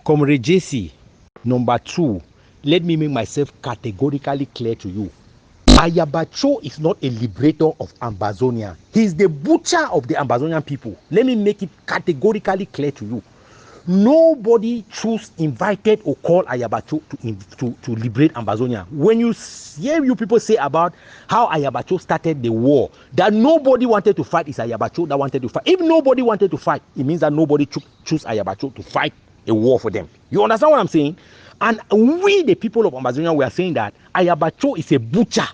Comrade JC, number two, let me make myself categorically clear to you. Ayaba Cho is not a liberator of Ambazonia. He is the butcher of the Ambazonian people. Let me make it categorically clear to you. Nobody invited or called Ayaba Cho to liberate Ambazonia. When you hear you people say about how Ayaba Cho started the war, that nobody wanted to fight, is Ayaba Cho that wanted to fight. If nobody wanted to fight, it means that nobody chose Ayaba Cho to fight a war for them. You understand what I'm saying? And we, the people of Ambazonia, we are saying that Ayaba Cho is a butcher.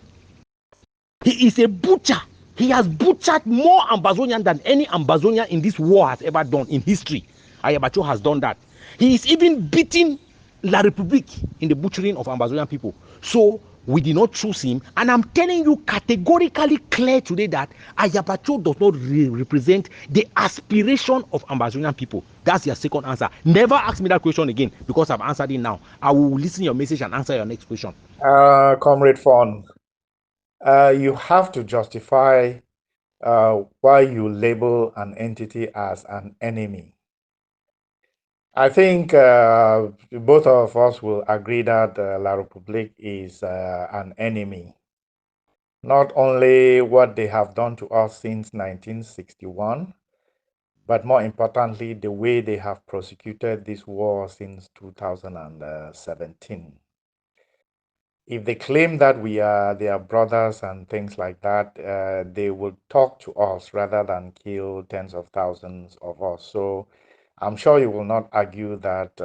He is a butcher. He has butchered more Ambazonian than any Ambazonian in this war has ever done in history. Ayaba Cho has done that. He is even beating La République in the butchering of Ambazonian people. So we did not choose him. And I'm telling you categorically clear today that Ayaba Cho does not represent the aspiration of Ambazonian people. That's your second answer. Never ask me that question again because I've answered it now. I will listen to your message and answer your next question. Comrade Fon, you have to justify why you label an entity as an enemy. I think both of us will agree that La République is an enemy. Not only what they have done to us since 1961, but more importantly, the way they have prosecuted this war since 2017. If they claim that we are their brothers and things like that, they will talk to us rather than kill tens of thousands of us. So I'm sure you will not argue that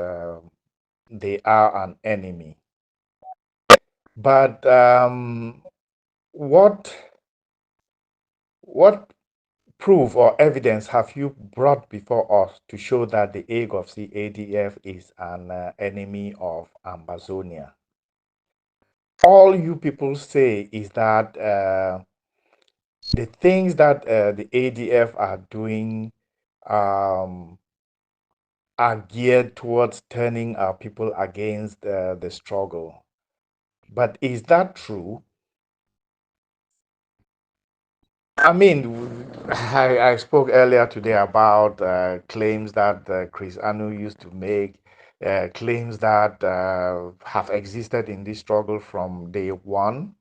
they are an enemy. But what proof or evidence have you brought before us to show that the AGovC ADF is an enemy of Ambazonia? All you people say is that the things that the ADF are doing are geared towards turning our people against the struggle. But is that true? I mean, I spoke earlier today about claims that Chris Anu used to make, claims that have existed in this struggle from day one.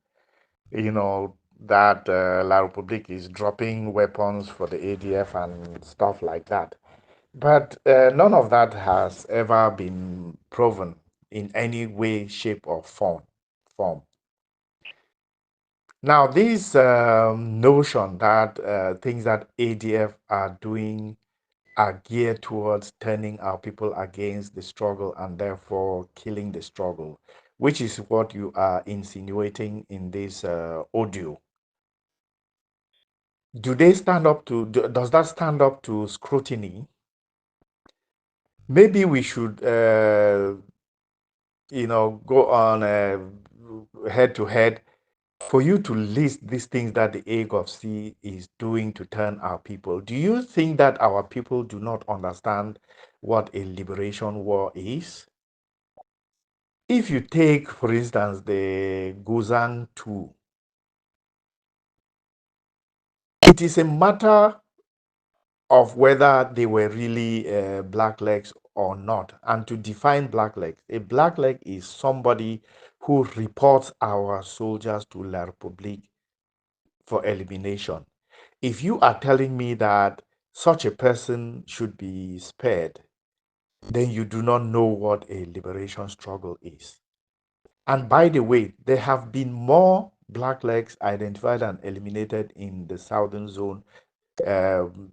You know, that La République is dropping weapons for the ADF and stuff like that. But none of that has ever been proven in any way, shape, or form. Now, this notion that things that ADF are doing are geared towards turning our people against the struggle and therefore killing the struggle, which is what you are insinuating in this audio. Does that stand up to scrutiny? Maybe we should, go on head to head for you to list these things that the AGovC is doing to turn our people. Do you think that our people do not understand what a liberation war is? If you take, for instance, the Guzan 2, it is a matter of whether they were really blacklegs or not. And to define blacklegs, a blackleg is somebody who reports our soldiers to La République for elimination. If you are telling me that such a person should be spared, then you do not know what a liberation struggle is. And by the way, there have been more blacklegs identified and eliminated in the southern zone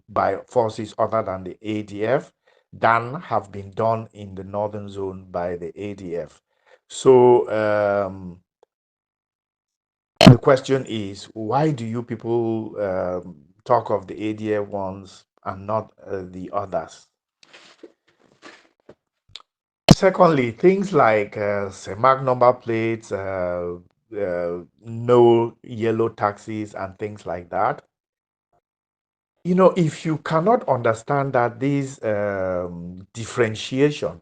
by forces other than the ADF than have been done in the northern zone by the ADF. So the question is, why do you people talk of the ADF ones and not the others? Secondly, things like CEMAC number plates, no yellow taxis, and things like that. You know, if you cannot understand that this differentiation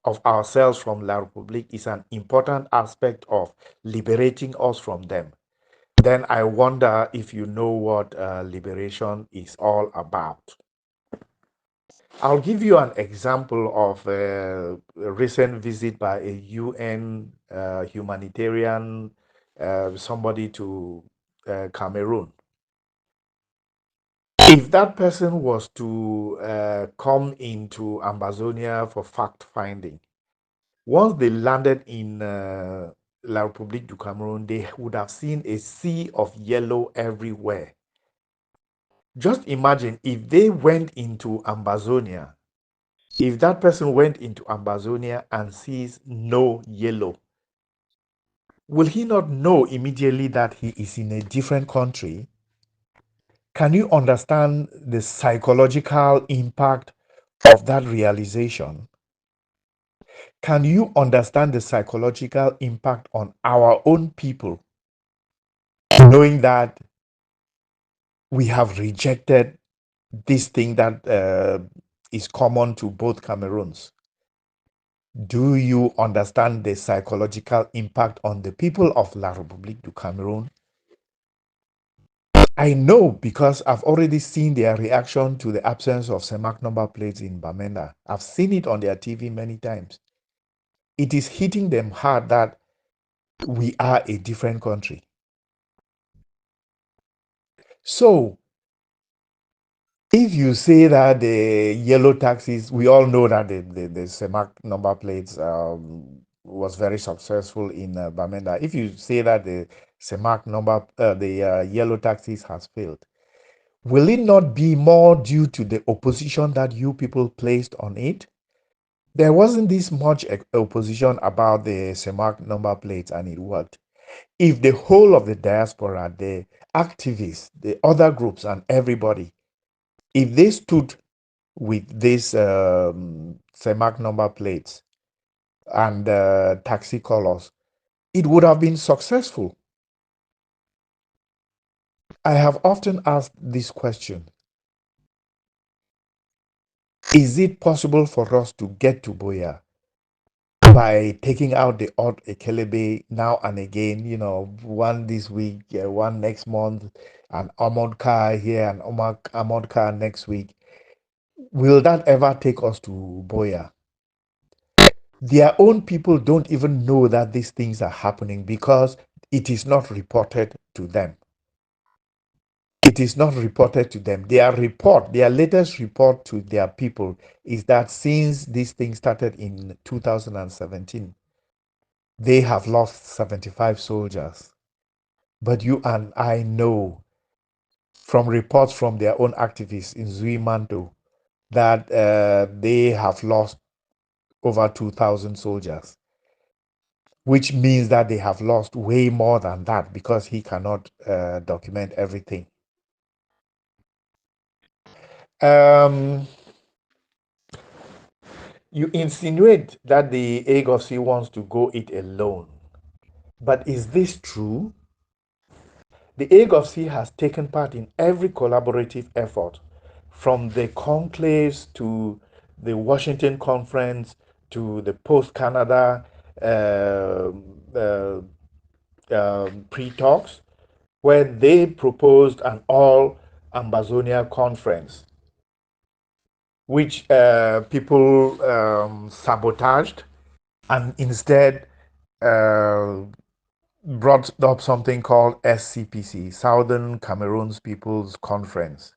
of ourselves from La République is an important aspect of liberating us from them, then I wonder if you know what liberation is all about. I'll give you an example of a recent visit by a UN humanitarian somebody to Cameroon. If that person was to come into Ambazonia for fact finding, once they landed in La République du Cameroon, they would have seen a sea of yellow everywhere. Just imagine if they went into Ambazonia, if that person went into Ambazonia and sees no yellow, will he not know immediately that he is in a different country? Can you understand the psychological impact of that realization? Can you understand the psychological impact on our own people, knowing that we have rejected this thing that is common to both Cameroons? Do you understand the psychological impact on the people of La République du Cameroon? I know because I've already seen their reaction to the absence of CEMAC number plates in Bamenda. I've seen it on their TV many times. It is hitting them hard that we are a different country. So, if you say that the yellow taxis, we all know that the CEMAC number plates was very successful in Bamenda. If you say that the CEMAC number, the yellow taxis has failed, will it not be more due to the opposition that you people placed on it? There wasn't this much opposition about the CEMAC number plates and it worked. If the whole of the diaspora, the activists, the other groups, and everybody, if they stood with these CEMAC number plates and taxi colors, it would have been successful. I have often asked this question. Is it possible for us to get to Boya by taking out the odd Ekelebe now and again, one this week, one next month, an armored car here, an armored car next week? Will that ever take us to Boya? Their own people don't even know that these things are happening because it is not reported to them. It is not reported to them. Their latest report to their people is that since this thing started in 2017, they have lost 75 soldiers. But you and I know from reports from their own activists in Zuimanto that they have lost over 2,000 soldiers, which means that they have lost way more than that because he cannot document everything. You insinuate that the AGovC wants to go it alone. But is this true? The AGovC has taken part in every collaborative effort, from the conclaves to the Washington Conference to the post-Canada pre-talks, where they proposed an all-Ambazonia conference, which people sabotaged and instead brought up something called SCPC, Southern Cameroons People's Conference.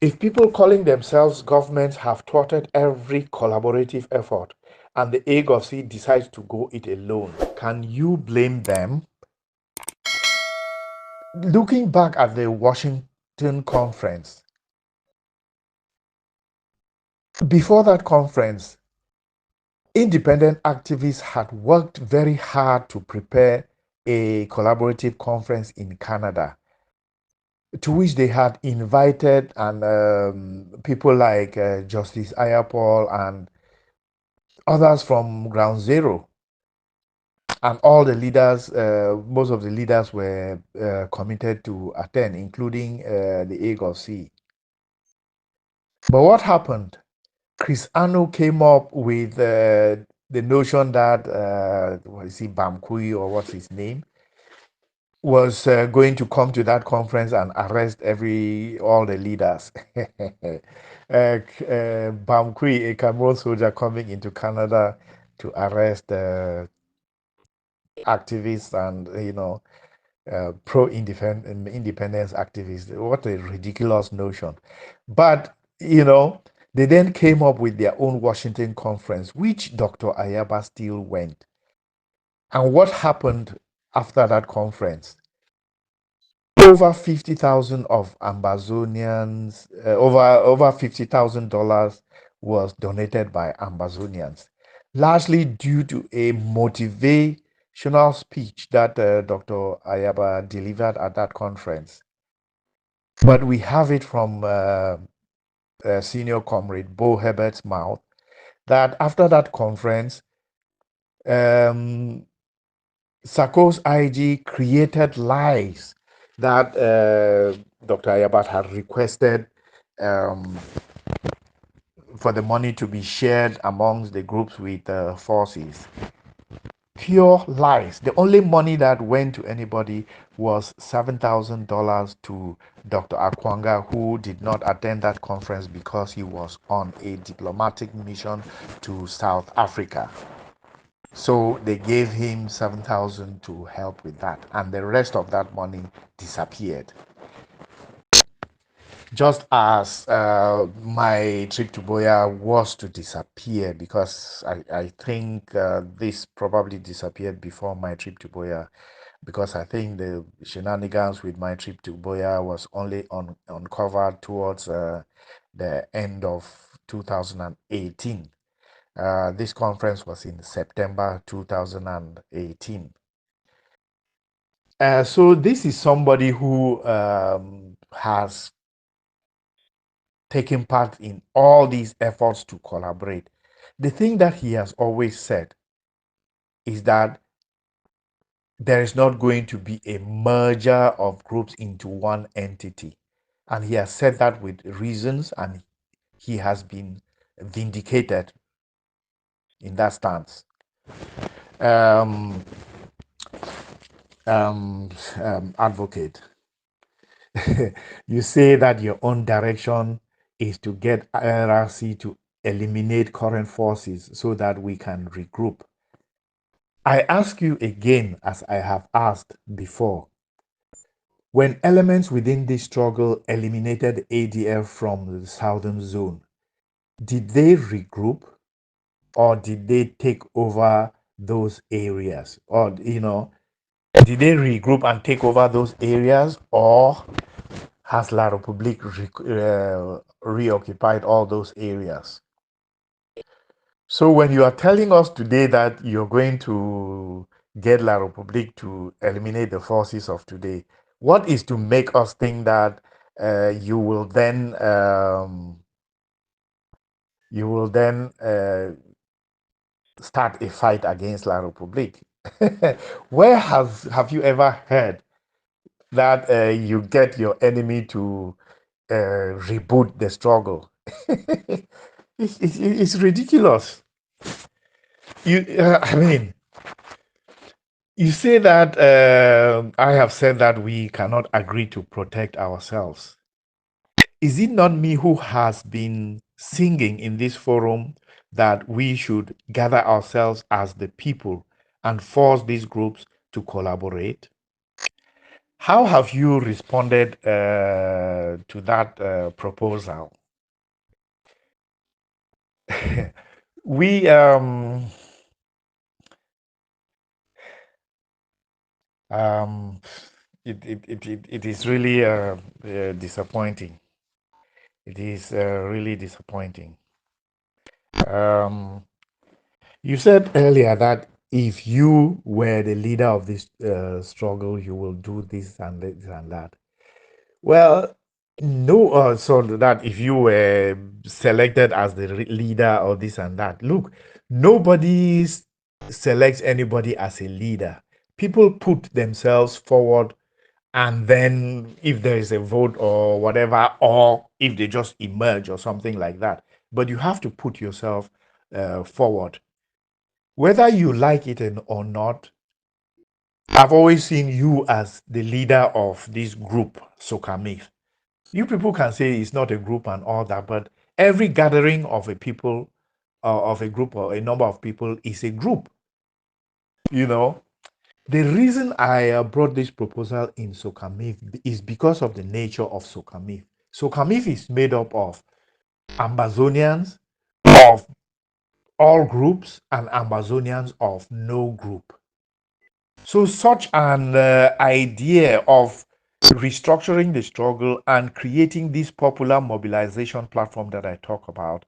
If people calling themselves governments have thwarted every collaborative effort and the AGovC decides to go it alone, can you blame them? Looking back at the Washington Conference, before that conference, independent activists had worked very hard to prepare a collaborative conference in Canada, to which they had invited people like Justice Ayapol and others from Ground Zero. And all the leaders, most of the leaders were committed to attend, including the AGovC. But what happened? Chris Anno came up with the notion that, what is he, Bamkui, or what's his name? was going to come to that conference and arrest all the leaders. Bamkui, a Cameroon soldier coming into Canada to arrest activists and pro-independence activists. What a ridiculous notion! But they then came up with their own Washington conference, which Dr. Ayaba still went. And what happened after that conference? Over 50,000 of Ambazonians, over $50,000 was donated by Ambazonians, largely due to a motivational speech that Dr. Ayaba delivered at that conference. But we have it from senior comrade Bo Herbert's mouth that after that conference, Sarko's IG created lies that Dr. Ayabat had requested for the money to be shared amongst the groups with forces. Pure lies. The only money that went to anybody was $7,000 to Dr. Akwanga, who did not attend that conference because he was on a diplomatic mission to South Africa. So they gave him 7,000 to help with that, and the rest of that money disappeared. Just as my trip to Boya was to disappear, because I think this probably disappeared before my trip to Boya, because I think the shenanigans with my trip to Boya was only uncovered towards the end of 2018. This conference was in September 2018. So this is somebody who has taken part in all these efforts to collaborate. The thing that he has always said is that there is not going to be a merger of groups into one entity. And he has said that with reasons, and he has been vindicated in that stance. Advocate, you say that your own direction is to get IRC to eliminate current forces so that we can regroup. I ask you again, as I have asked before, when elements within this struggle eliminated ADF from the southern zone, did they regroup or did they take over those areas? Or, did they regroup and take over those areas, or has La République reoccupied all those areas? So when you are telling us today that you're going to get La République to eliminate the forces of today, what is to make us think that you will then start a fight against La République? Where have you ever heard that you get your enemy to reboot the struggle? It's ridiculous. I mean, you say that I have said that we cannot agree to protect ourselves. Is it not me who has been singing in this forum that we should gather ourselves as the people and force these groups to collaborate? How have you responded to that proposal? we um, it is really disappointing. It is really disappointing. You said earlier that if you were the leader of this struggle, you will do this and this and that. Well, no, so that if you were selected as the leader or this and that, look, nobody selects anybody as a leader. People put themselves forward, and then if there is a vote or whatever, or if they just emerge or something like that. But you have to put yourself forward. Whether you like it or not, I've always seen you as the leader of this group, SOCAMIF. You people can say it's not a group and all that, but every gathering of a people, of a group or a number of people is a group. You know, the reason I brought this proposal in SOCAMIF is because of the nature of SOCAMIF. SOCAMIF is made up of Ambazonians of all groups and Ambazonians of no group. So, such an idea of restructuring the struggle and creating this popular mobilization platform that I talk about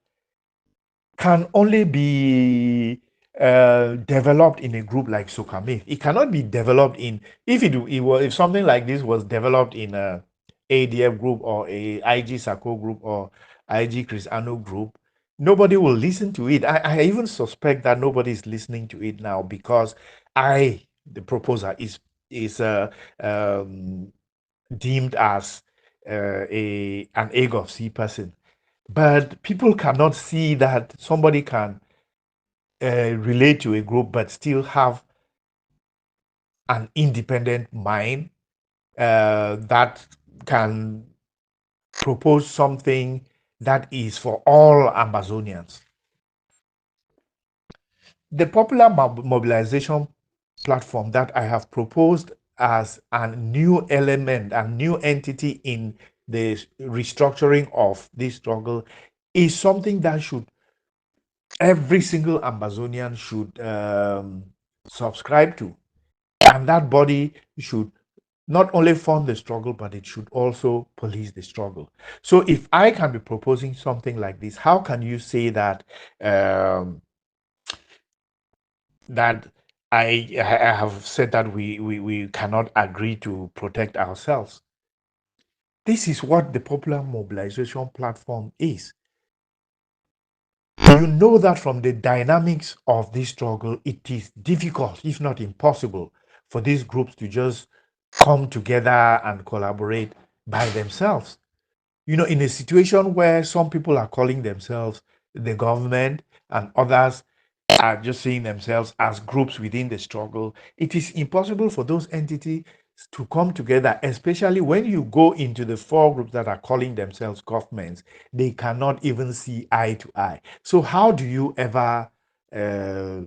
can only be developed in a group like SOCAMIF. It cannot be developed in if something like this was developed in a ADF group or a IG SACO group or IG Cristiano group. Nobody will listen to it. I even suspect that nobody is listening to it now because the proposer, is deemed as an AGovC person. But people cannot see that somebody can relate to a group but still have an independent mind that can propose something that is for all Ambazonians. The popular mobilization platform that I have proposed as a new element, a new entity in the restructuring of this struggle is something that should every single Ambazonian should subscribe to. And that body should not only fund the struggle, but it should also police the struggle. So if I can be proposing something like this, how can you say that that I have said that we cannot agree to protect ourselves? This is what the popular mobilization platform is. You know that from the dynamics of this struggle, it is difficult, if not impossible, for these groups to just come together and collaborate by themselves. You know, in a situation where some people are calling themselves the government and others are just seeing themselves as groups within the struggle, it is impossible for those entities to come together, especially when you go into the four groups that are calling themselves governments. They cannot even see eye to eye. So, how do you ever uh,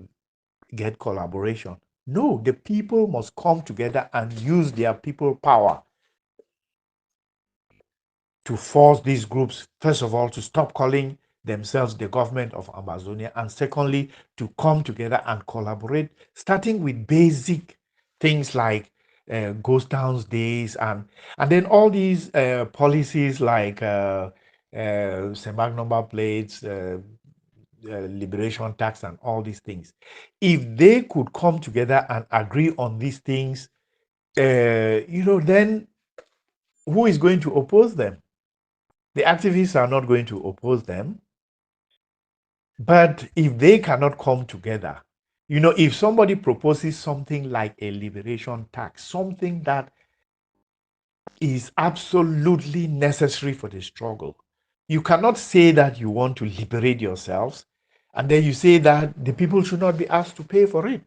get collaboration? No, the people must come together and use their people power to force these groups, first of all, to stop calling themselves the government of Ambazonia, and secondly, to come together and collaborate, starting with basic things like ghost towns days and then all these policies like Semak number plates, liberation tax, and all these things. If they could come together and agree on these things, then who is going to oppose them? The activists are not going to oppose them. But if they cannot come together, if somebody proposes something like a liberation tax, something that is absolutely necessary for the struggle, you cannot say that you want to liberate yourselves and then you say that the people should not be asked to pay for it.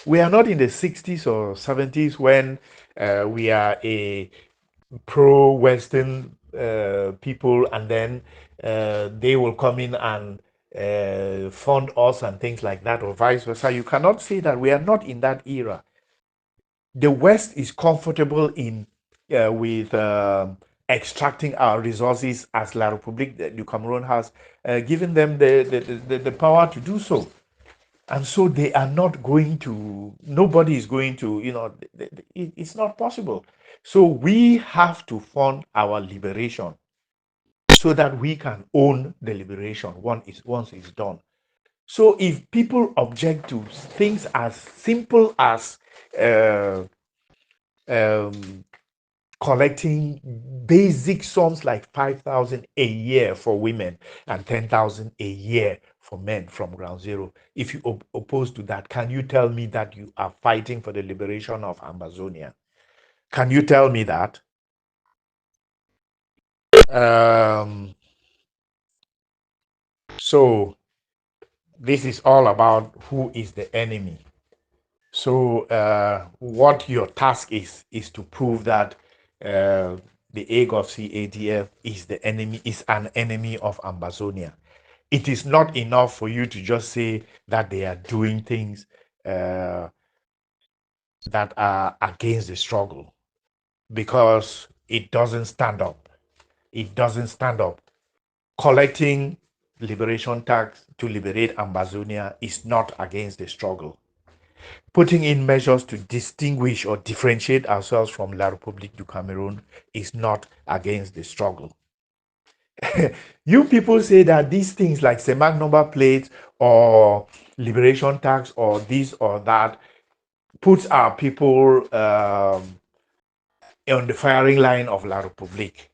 We are not in the 60s or 70s when we are a pro-Western people, and then they will come in and fund us and things like that, or vice versa. You cannot say that. We are not in that era. The West is comfortable in with extracting our resources, as La République du Cameroon has given them the power to do so. And so they are not going to, nobody is going to, it's not possible. So we have to fund our liberation so that we can own the liberation once it's done. So if people object to things as simple as uh, um, collecting basic sums like 5,000 a year for women and 10,000 a year for men from ground zero. If you oppose to that, can you tell me that you are fighting for the liberation of Ambazonia? Can you tell me that? Um, so this is all about who is the enemy. So what your task is to prove that the AGovC ADF is an enemy of Ambazonia. It is not enough for you to just say that they are doing things that are against the struggle, because it doesn't stand up. It doesn't stand up. Collecting liberation tax to liberate Ambazonia is not against the struggle. Putting in measures to distinguish or differentiate ourselves from La République du Cameroon is not against the struggle. You people say that these things like CEMAC number plates or liberation tax or this or that puts our people on the firing line of La République.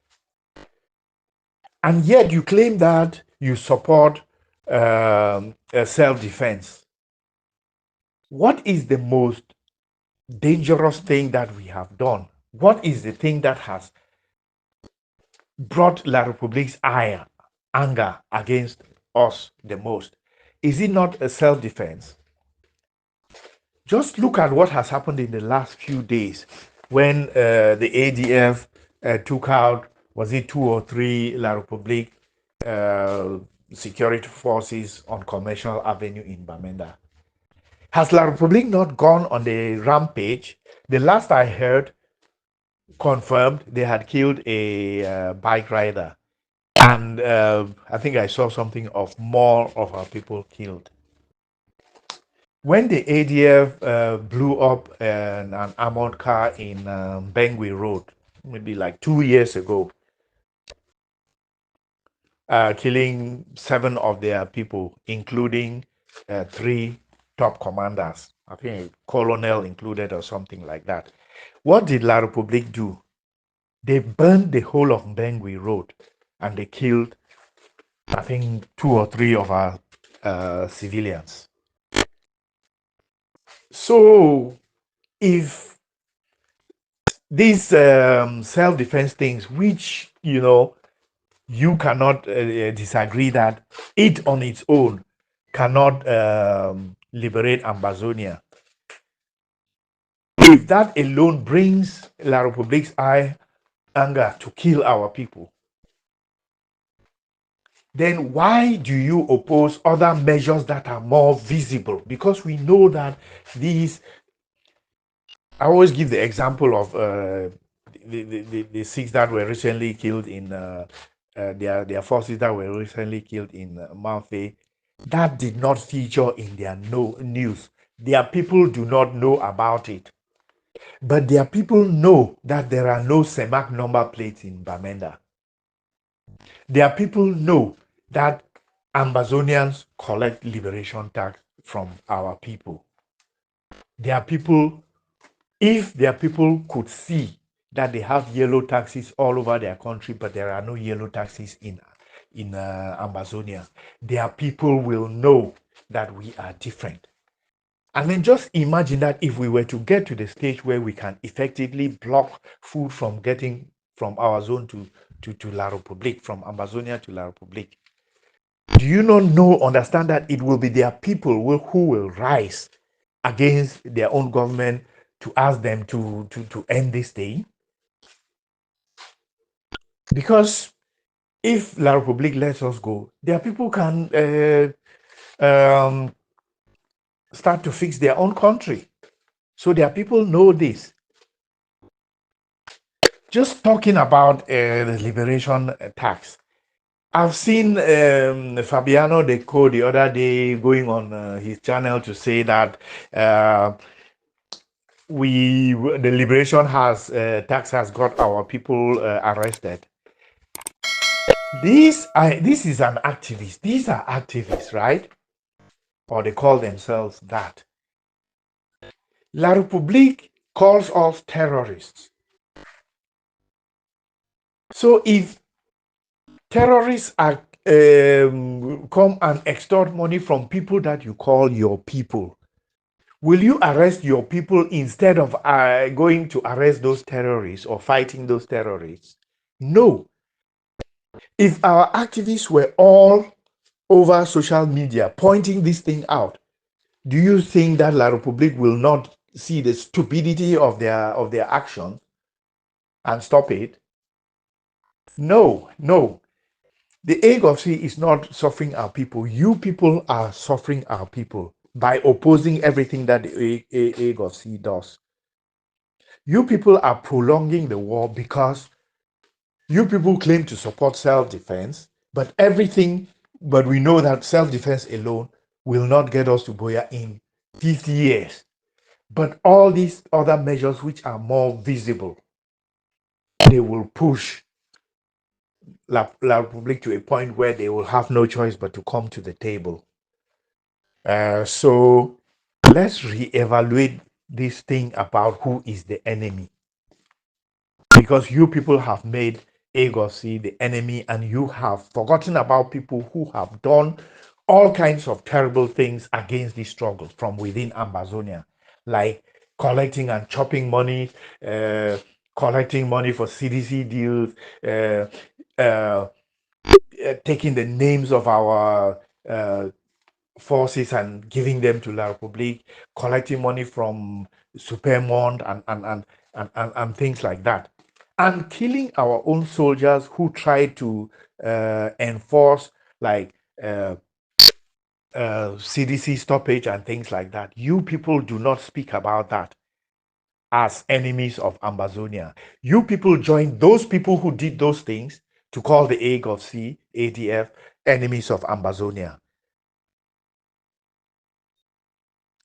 And yet you claim that you support self-defense. What is the most dangerous thing that we have done? What is the thing that has brought La République's anger against us the most? Is it not a self-defense? Just look at what has happened in the last few days when the ADF took out, was it 2 or 3 La République security forces on Commercial Avenue in Bamenda? Has La République not gone on the rampage? The last I heard confirmed they had killed a bike rider. And I think I saw something of more of our people killed. When the ADF blew up an armored car in Bengui Road, maybe like 2 years ago, killing 7 of their people, including 3 top commanders, I think a colonel included or something like that. What did La République do? They burned the whole of Bengui Road and they killed, I think, 2 or 3 of our civilians. So if these self-defense things, which you cannot disagree that it on its own cannot liberate Ambazonia, if that alone brings La République's anger to kill our people, then why do you oppose other measures that are more visible? Because we know that these, I always give the example of the 6 that were recently killed in their forces that were recently killed in Manfe. That did not feature in their news. Their people do not know about it. But their people know that there are no CEMAC number plates in Bamenda. Their people know that Ambazonians collect liberation tax from our people. Their people, if their people could see that they have yellow taxis all over their country, but there are no yellow taxis in Ambazonia, their people will know that we are different. And then just imagine that if we were to get to the stage where we can effectively block food from getting from our zone to La République, from Ambazonia to La République, do you not understand that it will be their people who will rise against their own government to ask them to end this thing? Because if La République lets us go, their people can start to fix their own country. So their people know this. Just talking about the liberation tax, I've seen Fabiano Deco the other day going on his channel to say that the liberation tax has got our people arrested. This is an activist. These are activists, right? Or they call themselves that. La République calls us terrorists. So if terrorists are come and extort money from people that you call your people, will you arrest your people instead of going to arrest those terrorists or fighting those terrorists? No. If our activists were all over social media pointing this thing out, Do you think that La République will not see the stupidity of their action and stop it? No, no. The AGovC is not suffering our people. You people are suffering our people by opposing everything that the AGovC does. You people are prolonging the war because you people claim to support self-defense, but we know that self-defense alone will not get us to Boya in 50 years. But all these other measures which are more visible, they will push La Republic to a point where they will have no choice but to come to the table. So let's reevaluate this thing about who is the enemy. Because you people have made AGovC the enemy, and you have forgotten about people who have done all kinds of terrible things against this struggle from within Ambazonia, like collecting and chopping money, collecting money for CDC deals, taking the names of our forces and giving them to La République, collecting money from Supermont and things like that, and killing our own soldiers who try to enforce like CDC stoppage and things like that. You people do not speak about that as enemies of Ambazonia. You people join those people who did those things to call the AGovC, ADF, enemies of Ambazonia.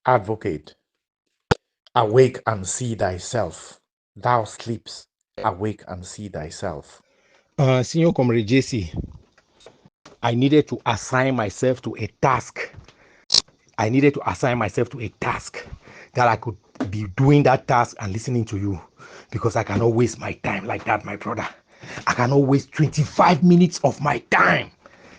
Advocate, awake and see thyself. Thou sleeps, awake and see thyself. Senior Comrade JC, I needed to assign myself to a task. I needed to assign myself to a task that I could be doing that task and listening to you, because I cannot waste my time like that, my brother. I cannot waste 25 minutes of my time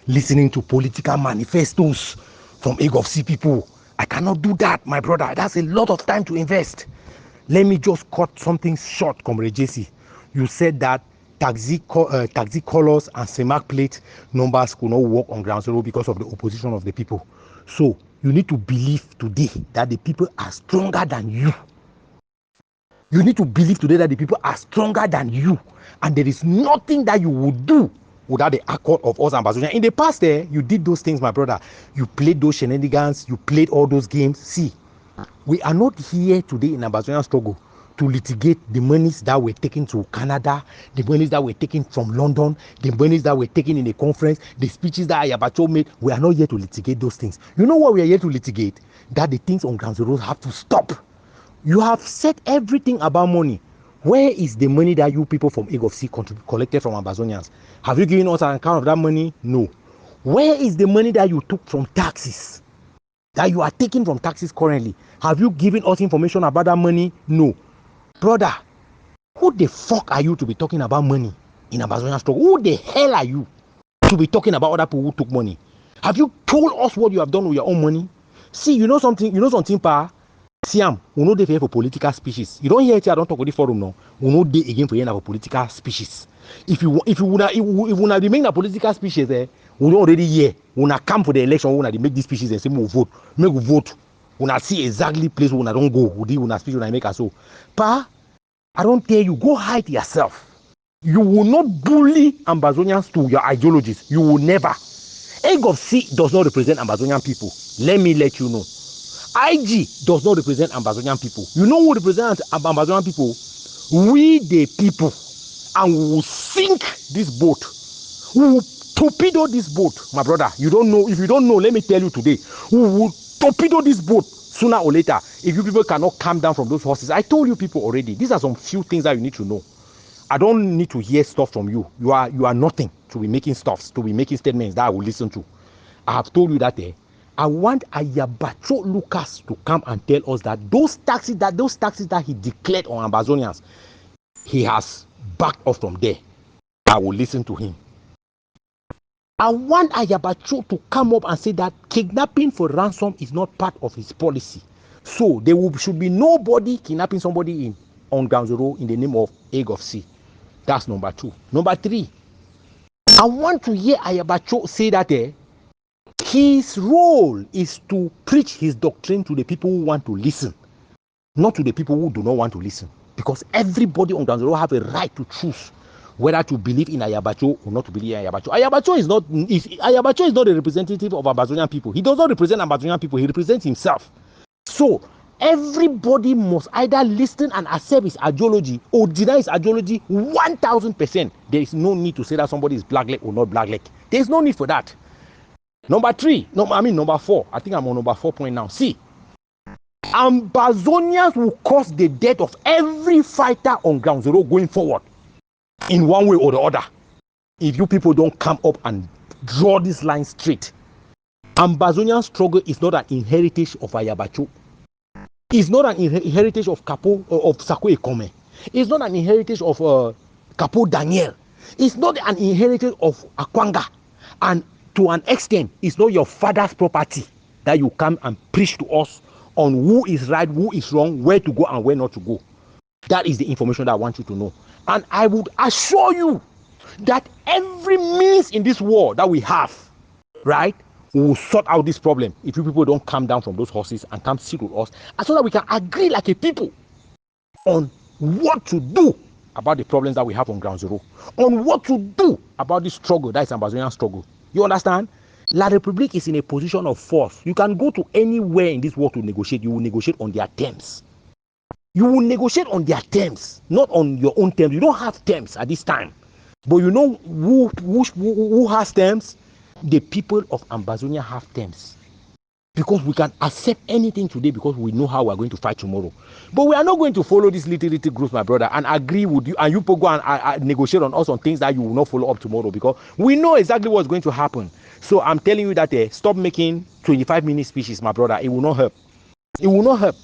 listening to political manifestos from AGovC people. I cannot do that, my brother. That's a lot of time to invest. Let me just cut something short, Comrade JC. You said that taxi colors and CEMAC plate numbers could not work on ground zero because of the opposition of the people. So you need to believe today that the people are stronger than you. You need to believe today that the people are stronger than you, and there is nothing that you would do without the accord of us Ambazonia. In the past, you did those things, my brother. You played those shenanigans, you played all those games. See, we are not here today in Ambazonian struggle to litigate the monies that were taken to Canada, the monies that were taken from London, the monies that were taken in a conference, the speeches that Ayaba Cho made. We are not here to litigate those things. You know what we are here to litigate? That the things on ground zero have to stop. You have said everything about money. Where is the money that you people from AGovC collected from Ambazonians? Have you given us an account of that money? No. Where is the money that you took from taxes? That you are taking from taxes currently? Have you given us information about that money? No. Brother, who the fuck are you to be talking about money in Ambazonian struggle? Who the hell are you to be talking about other people who took money? Have you told us what you have done with your own money? See, you know something, pa? Siam, we know they for political speeches. You don't hear it here, I don't talk with the forum now. We know they again for a political speeches. If you wanna be making a political speeches, we don't already hear. We wanna come for the election, we wanna make these speeches and say we vote. Make we vote. We wanna see exactly place we wanna don't go. We wanna speech when I make a so. Pa, I don't tell you, go hide yourself. You will not bully Ambazonians to your ideologies. You will never. AGovC does not represent Ambazonian people. Let me let you know. IG does not represent Ambazonian people. You know who represents Ambazonian people? We the people. And we will sink this boat. We will torpedo this boat, my brother. You don't know. If you don't know, let me tell you today. We will torpedo this boat sooner or later if you people cannot calm down from those horses. I told you people already. These are some few things that you need to know. I don't need to hear stuff from you. You are nothing to be making stuffs, to be making statements that I will listen to. I have told you that I want Ayaba Cho Lucas to come and tell us that those taxes that he declared on Ambazonians, he has backed off from there. I will listen to him. I want Ayaba Cho to come up and say that kidnapping for ransom is not part of his policy. So there should be nobody kidnapping somebody on ground zero in the name of AGovC. That's number 2. Number 3, I want to hear Ayaba Cho say that His role is to preach his doctrine to the people who want to listen, not to the people who do not want to listen. Because everybody on ground zero have a right to choose whether to believe in Ayaba Cho or not to believe in Ayaba Cho. Ayaba Cho is not a representative of Ambazonian people. He does not represent Ambazonian people. He represents himself. So everybody must either listen and accept his ideology or deny his ideology 1000%. There is no need to say that somebody is black leg or not black leg. There is no need for that. Number 4. I think I'm on number 4 point now. See, Ambazonians will cause the death of every fighter on ground zero going forward in one way or the other if you people don't come up and draw this line straight. Ambazonian struggle is not an inheritance of Ayaba Cho. It's not an inheritance of Sako Ekome. It's not an inheritance of Capo Daniel. It's not an inheritance of Akwanga. And to an extent, it's not your father's property that you come and preach to us on who is right, who is wrong, where to go and where not to go. That is the information that I want you to know. And I would assure you that every means in this war that we have, right, we will sort out this problem if you people don't come down from those horses and come sit with us, and so that we can agree like a people on what to do about the problems that we have on ground zero, on what to do about this struggle that is Ambazonian struggle. You understand? La Republique is in a position of force. You can go to anywhere in this world to negotiate. You will negotiate on their terms. You will negotiate on their terms, not on your own terms. You don't have terms at this time. But you know who has terms? The people of Ambazonia have terms. Because we can accept anything today because we know how we are going to fight tomorrow. But we are not going to follow these little groups, my brother, and agree with you, and you go and negotiate on us on things that you will not follow up tomorrow, because we know exactly what's going to happen. So I'm telling you that stop making 25-minute speeches, my brother. It will not help. It will not help.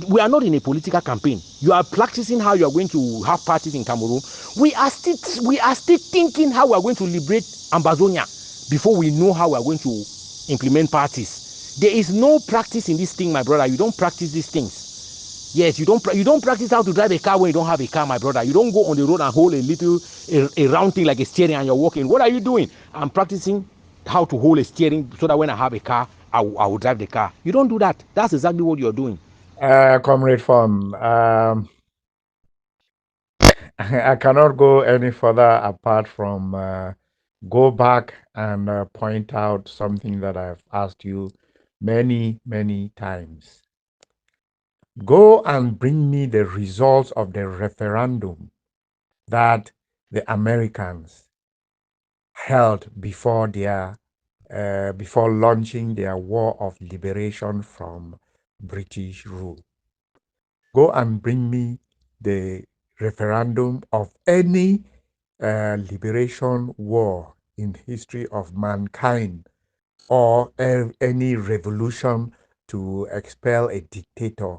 We are not in a political campaign. You are practicing how you are going to have parties in Cameroon. We are still thinking how we are going to liberate Ambazonia before we know how we are going to implement parties. There is no practice in this thing, my brother. You don't practice these things. Yes, you don't practice how to drive a car when you don't have a car, my brother. You don't go on the road and hold a round thing like a steering and you're walking. What are you doing? I'm practicing how to hold a steering so that when I have a car, I will drive the car. You don't do that. That's exactly what you're doing. Comrade Fon, I cannot go any further apart from go back and point out something that I've asked you many, many times. Go and bring me the results of the referendum that the Americans held before before launching their war of liberation from British rule. Go and bring me the referendum of any liberation war in the history of mankind, or any revolution to expel a dictator.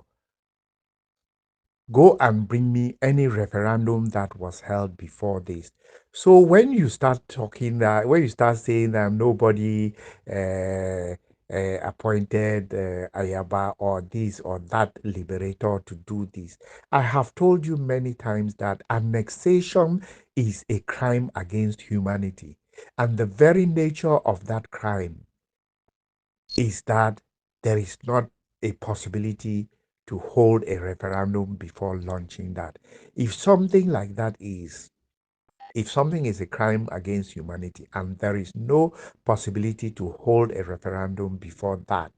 Go and bring me any referendum that was held before this. So when you start talking that, when you start saying that nobody appointed Ayaba or this or that liberator to do this, I have told you many times that annexation is a crime against humanity. And the very nature of that crime is that there is not a possibility to hold a referendum before launching that. If something like that if something is a crime against humanity and there is no possibility to hold a referendum before that,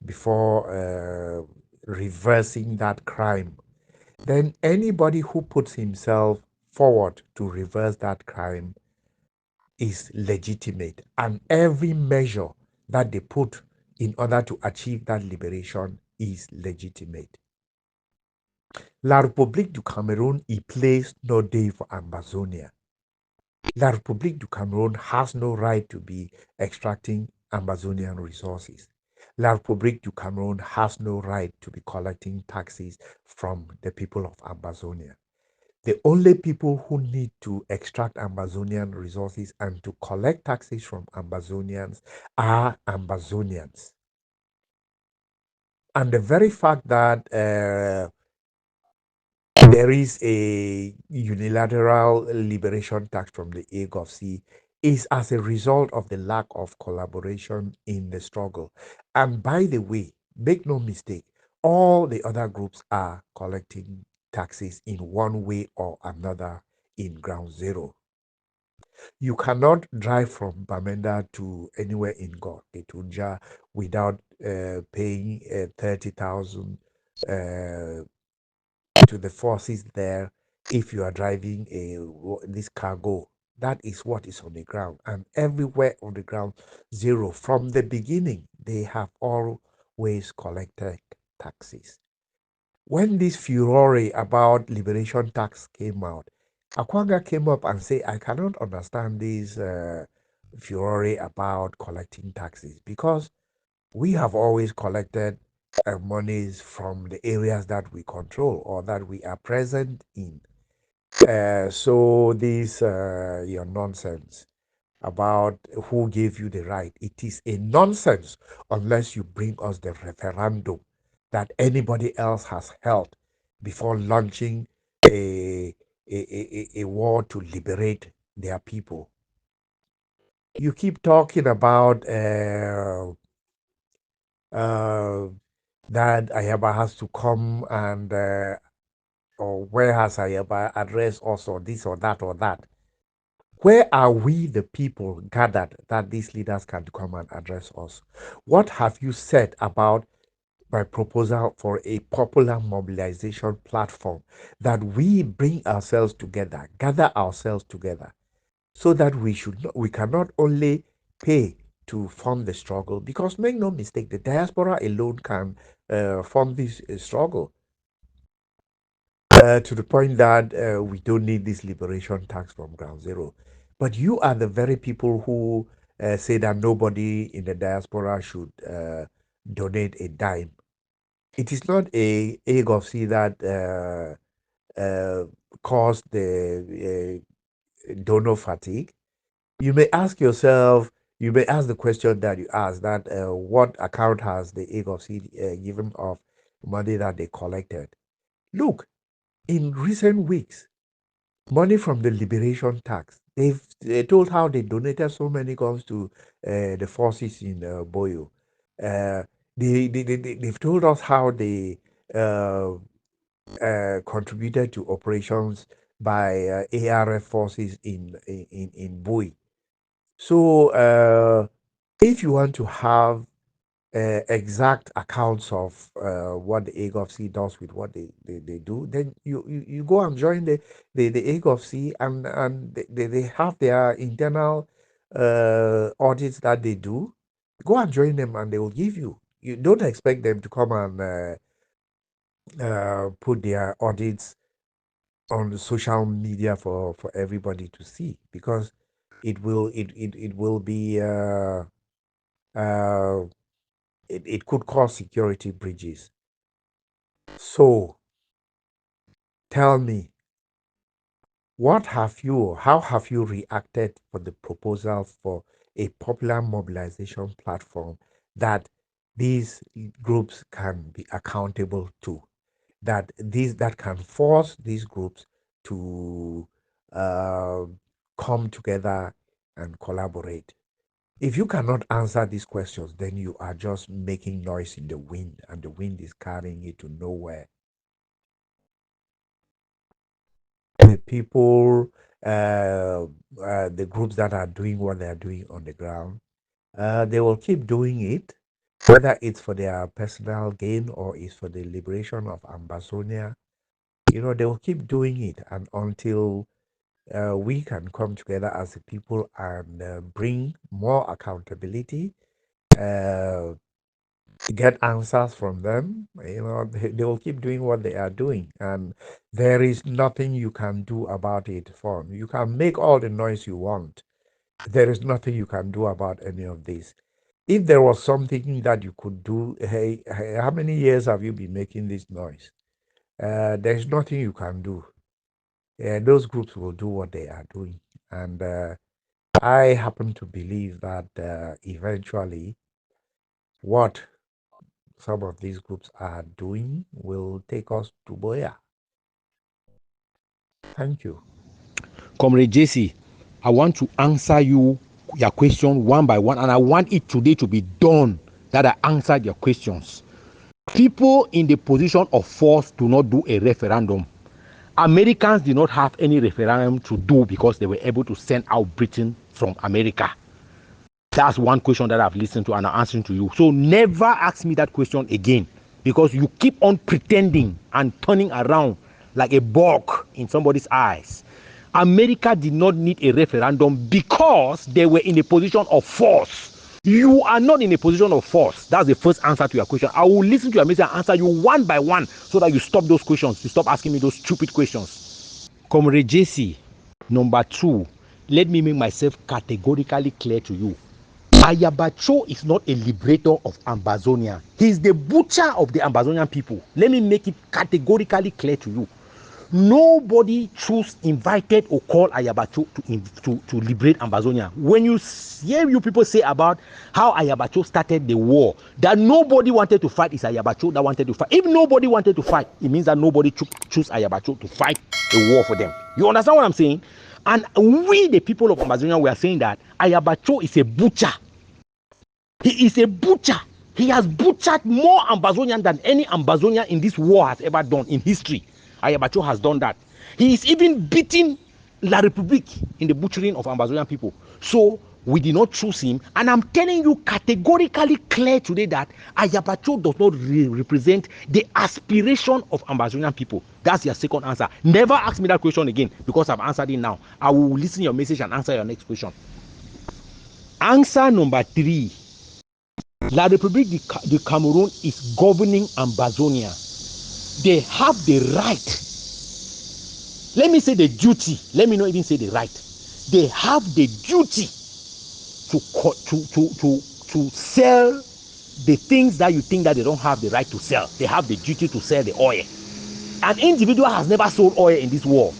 before reversing that crime, then anybody who puts himself forward to reverse that crime is legitimate, and every measure that they put in order to achieve that liberation is legitimate. La République du Cameroon y place no day for Ambazonia. La République du Cameroon has no right to be extracting Ambazonian resources. La République du Cameroon has no right to be collecting taxes from the people of Ambazonia. The only people who need to extract Ambazonian resources and to collect taxes from Ambazonians are Ambazonians. And the very fact that there is a unilateral liberation tax from the AGovC is as a result of the lack of collaboration in the struggle. And by the way, make no mistake, all the other groups are collecting taxes in one way or another in ground zero. You cannot drive from Bamenda to anywhere in Getunja without paying 30,000 uh, to the forces there if you are driving this cargo. That is what is on the ground. And everywhere on the ground, zero. From the beginning, they have always collected taxes. When this furore about liberation tax came out, Akwanga came up and said, I cannot understand this furore about collecting taxes because we have always collected monies from the areas that we control or that we are present in. So this your nonsense about who gave you the right. It is a nonsense unless you bring us the referendum that anybody else has held before launching a, a war to liberate their people. You keep talking about uh, that Ayaba has to come and or where has Ayaba addressed us or this or that or that. Where are we, the people, gathered that these leaders can come and address us? What have you said about my proposal for a popular mobilization platform that we bring ourselves together, gather ourselves together, so that we can not only pay to fund the struggle, because make no mistake, the diaspora alone can fund this struggle to the point that we don't need this liberation tax from ground zero. But you are the very people who say that nobody in the diaspora should donate a dime. It is not a AGovC that caused the donor fatigue. You may ask yourself, you may ask the question that you asked that what account has the AGovC given of money that they collected? Look, in recent weeks, money from the liberation tax, they told how they donated so many guns to the forces in Boyo. Uh, they've told us how they uh, contributed to operations by ARF forces in Bui. So, if you want to have exact accounts of what the AGovC does with what they do, then you go and join the AGovC and they have their internal audits that they do. Go and join them and they will give you. You don't expect them to come and put their audits on the social media for everybody to see because it will be uh, it could cause security breaches. So tell me, how have you reacted for the proposal for a popular mobilization platform that these groups can be accountable to? That can force these groups to uh, come together and collaborate. If you cannot answer these questions, then you are just making noise in the wind, and the wind is carrying you to nowhere. The people, the groups that are doing what they are doing on the ground, they will keep doing it, whether it's for their personal gain or it's for the liberation of Ambazonia. They will keep doing it, and until we can come together as a people and bring more accountability, uh, get answers from them, they will keep doing what they are doing, and there is nothing you can do about it. For you can make all the noise you want, there is nothing you can do about any of this. If there was something that you could do, hey, how many years have you been making this noise? There's nothing you can do. Those groups will do what they are doing. And I happen to believe that eventually what some of these groups are doing will take us to Boya. Thank you. Comrade JC, I want to answer your question one by one, and I want it today to be done that I answered your questions. People in the position of force do not do a referendum. Americans did not have any referendum to do because they were able to send out Britain from America. That's one question that I've listened to and I'm answering to you. So never ask me that question again, because you keep on pretending and turning around like a bug in somebody's eyes. America did not need a referendum because they were in a position of force. You are not in a position of force. That's the first answer to your question. I will listen to your message and answer you one by one so that you stop those questions. You stop asking me those stupid questions. Comrade JC, number 2, let me make myself categorically clear to you. Ayaba Cho is not a liberator of Ambazonia. He is the butcher of the Ambazonian people. Let me make it categorically clear to you. Nobody invited or called Ayaba Cho to liberate Ambazonia. When you hear you people say about how Ayaba Cho started the war, that nobody wanted to fight, is Ayaba Cho that wanted to fight. If nobody wanted to fight, it means that nobody chose Ayaba Cho to fight a war for them. You understand what I'm saying? And we, the people of Ambazonia, we are saying that Ayaba Cho is a butcher. He is a butcher. He has butchered more Ambazonian than any Ambazonian in this war has ever done in history. Ayaba Cho has done that. He is even beating La République in the butchering of Ambazonian people. So we did not choose him. And I'm telling you categorically clear today that Ayaba Cho does not represent the aspiration of Ambazonian people. That's your second answer. Never ask me that question again, because I've answered it now. I will listen to your message and answer your next question. Answer number 3. La République du Cameroon is governing Ambazonia. They have the right. Let me say the duty. Let me not even say the right. They have the duty to sell the things that you think that they don't have the right to sell. They have the duty to sell the oil. An individual has never sold oil in this war.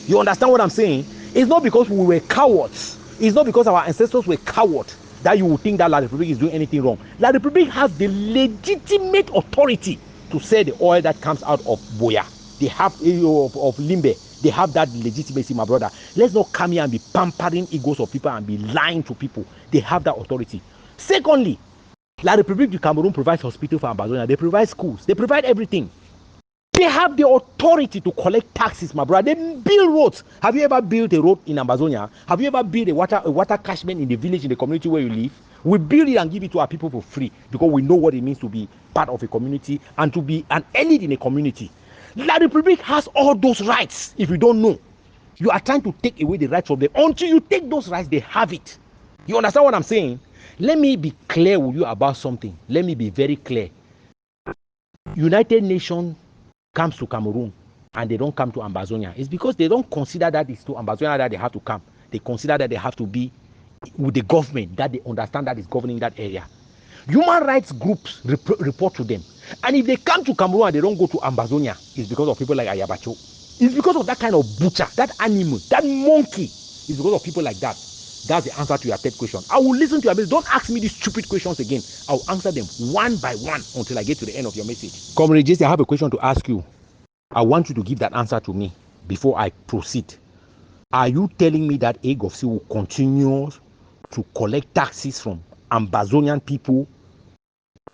You understand what I'm saying? It's not because we were cowards. It's not because our ancestors were cowards that you would think that La République is doing anything wrong. La République has the legitimate authority to sell the oil that comes out of Boya. They have of Limbe. They have that legitimacy, my brother. Let's not come here and be pampering egos of people and be lying to people. They have that authority. Secondly, La République du Cameroon provides hospitals for Ambazonia. They provide schools. They provide everything. They have the authority to collect taxes, my brother. They build roads. Have you ever built a road in Ambazonia? Have you ever built a water catchment in the village, in the community where you live? We build it and give it to our people for free because we know what it means to be part of a community and to be an elite in a community. La République has all those rights. If you don't know, you are trying to take away the rights from them. Until you take those rights, they have it. You understand what I'm saying? Let me be clear with you about something. Let me be very clear. United Nations comes to Cameroon and they don't come to Ambazonia. It's because they don't consider that it's to Ambazonia that they have to come. They consider that they have to be with the government, that they understand that is governing that area. Human rights groups report to them. And if they come to Cameroon and they don't go to Ambazonia, it's because of people like Ayaba Cho. It's because of that kind of butcher, that animal, that monkey. It's because of people like that. That's the answer to your third question. I will listen to your message. Don't ask me these stupid questions again. I'll answer them one by one until I get to the end of your message. Comrade Jesse, I have a question to ask you. I want you to give that answer to me before I proceed. Are you telling me that AGovC will continue to collect taxes from Ambazonian people,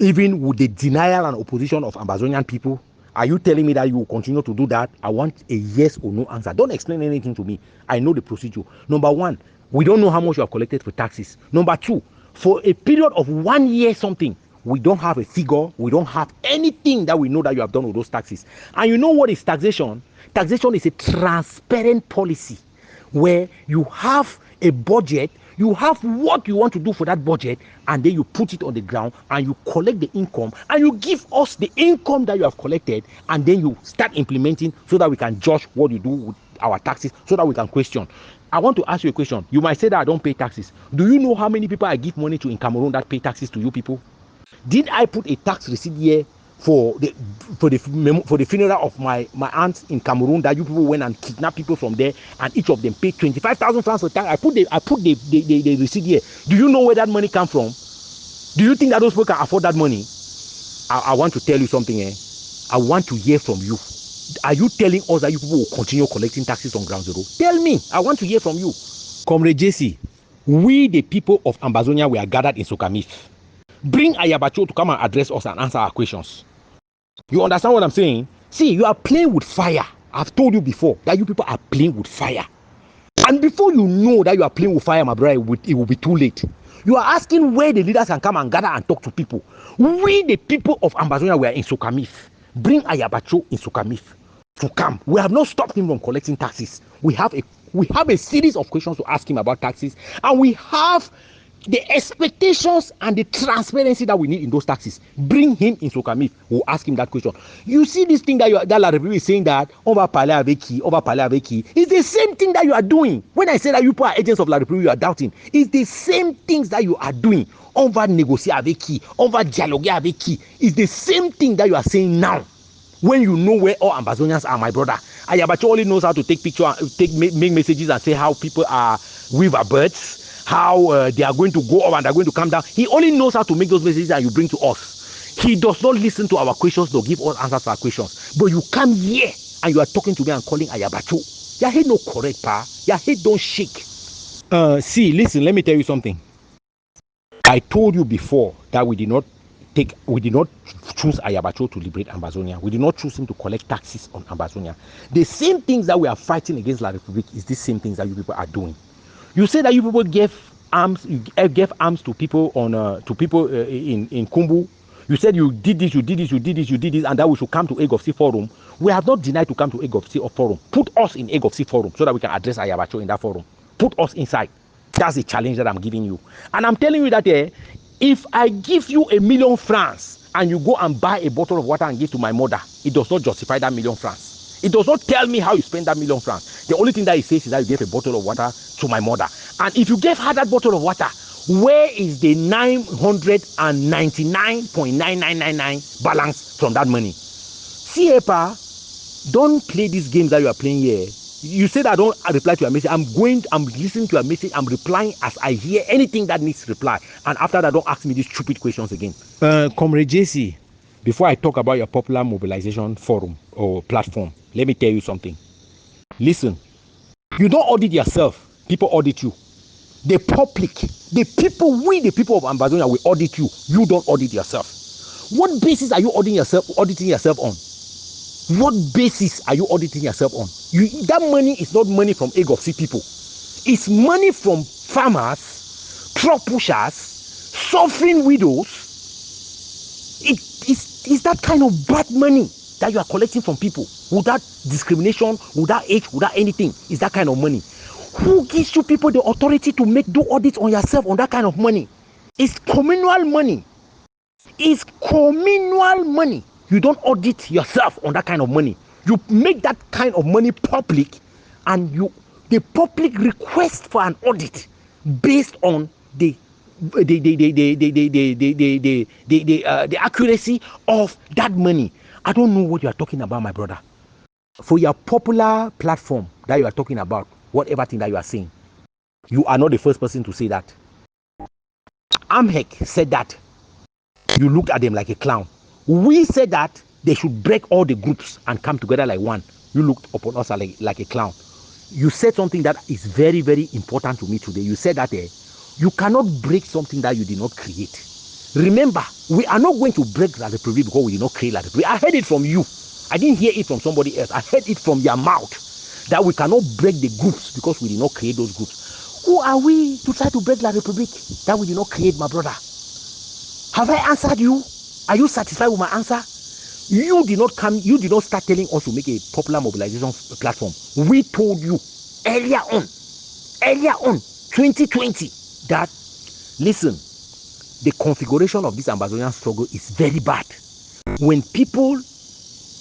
even with the denial and opposition of Ambazonian people? Are you telling me that you will continue to do that? I want a yes or no answer. Don't explain anything to me. I know the procedure. Number 1, we don't know how much you have collected for taxes. Number 2, for a period of 1 year something, we don't have a figure. We don't have anything that we know that you have done with those taxes. And you know what is taxation? Taxation is a transparent policy where you have a budget, you have what you want to do for that budget, and then you put it on the ground and you collect the income and you give us the income that you have collected, and then you start implementing so that we can judge what you do with our taxes, so that we can question. I want to ask you a question. You might say that I don't pay taxes. Do you know how many people I give money to in Cameroon that pay taxes to you people? Did I put a tax receipt here for the funeral of my aunt in Cameroon that you people went and kidnapped people from there and each of them paid 25,000 francs for tax? I put the receipt here. Do you know where that money come from? Do you think that those people can afford that money? I want to tell you something. I want to hear from you. Are you telling us that you people will continue collecting taxes on ground zero? Tell me. I want to hear from you. Comrade JC, we the people of Ambazonia were gathered in SOCAMIF. Bring Ayaba Cho to come and address us and answer our questions. You understand what I'm saying? See, you are playing with fire. I've told you before that you people are playing with fire. And before you know that you are playing with fire, my brother, it will be too late. You are asking where the leaders can come and gather and talk to people. We, the people of Ambazonia, were in SOCAMIF. Bring Ayaba Cho in SOCAMIF to come. We have not stopped him from collecting taxes. We have a series of questions to ask him about taxes, and we have the expectations and the transparency that we need in those taxes. Bring him in SOCAMIF. We'll ask him that question. You see this thing that La République is saying that on va parler avec qui, it's the same thing that you are doing. When I say that you people are agents of La République, you are doubting. It's the same things that you are doing. On va négocier avec qui, on va dialoguer avec qui. It's the same thing that you are saying now. When you know where all Ambazonians are, my brother. Ayaba Cho only knows how to take pictures, make messages and say how people are weaver birds, how they are going to go up and they are going to come down. He only knows how to make those messages and you bring to us. He does not listen to our questions nor give us answers to our questions. But you come here and you are talking to me and calling Ayaba Cho. Your head no correct, pa. Your head don't shake. See, listen, let me tell you something. I told you before that we did not choose Ayaba Cho to liberate Ambazonia. We did not choose him to collect taxes on Ambazonia. The same things that we are fighting against La République is the same things that you people are doing. You say that you people gave arms to people in Kumbu. You said you did this, and that we should come to AGovC forum. We have not denied to come to AGovC forum. Put us in AGovC forum so that we can address Ayaba Cho in that forum. Put us inside. That's the challenge that I'm giving you. And I'm telling you that if I give you $1 million francs and you go and buy a bottle of water and give to my mother, it does not justify that $1 million francs. It does not tell me how you spend that $1 million francs. The only thing that it says is that you gave a bottle of water to my mother. And if you gave her that bottle of water, where is the 999.9999 balance from that money? See, Epa, don't play these games that you are playing here. You said I don't reply to your message. I'm listening to your message. I'm replying as I hear anything that needs reply. And after that, don't ask me these stupid questions again. Comrade JC, before I talk about your popular mobilization forum or platform, let me tell you something. Listen, you don't audit yourself. People audit you. The public, the people of Ambazonia will audit you. You don't audit yourself. What basis are you auditing yourself on? What basis are you auditing yourself on? That money is not money from AGovC people. It's money from farmers, truck pushers, suffering widows. It's that kind of bad money that you are collecting from people without discrimination, without age, without anything. It's that kind of money. Who gives you people the authority to do audits on yourself on that kind of money? It's communal money. It's communal money. You don't audit yourself on that kind of money. You make that kind of money public, and the public request for an audit based on the accuracy of that money. I don't know what you are talking about, my brother. For your popular platform that you are talking about, whatever thing that you are saying, you are not the first person to say that. Amhek said that. You looked at them like a clown. We said that they should break all the groups and come together like one. You looked upon us like a clown. You said something that is very, very important to me today. You said that you cannot break something that you did not create. Remember, we are not going to break La République because we did not create La République. I heard it from you. I didn't hear it from somebody else. I heard it from your mouth that we cannot break the groups because we did not create those groups. Who are we to try to break La République that we did not create, my brother? Have I answered you? Are you satisfied with my answer? You did not start telling us to make a popular mobilization platform. We told you earlier on, 2020, that, listen, the configuration of this Ambazonian struggle is very bad. When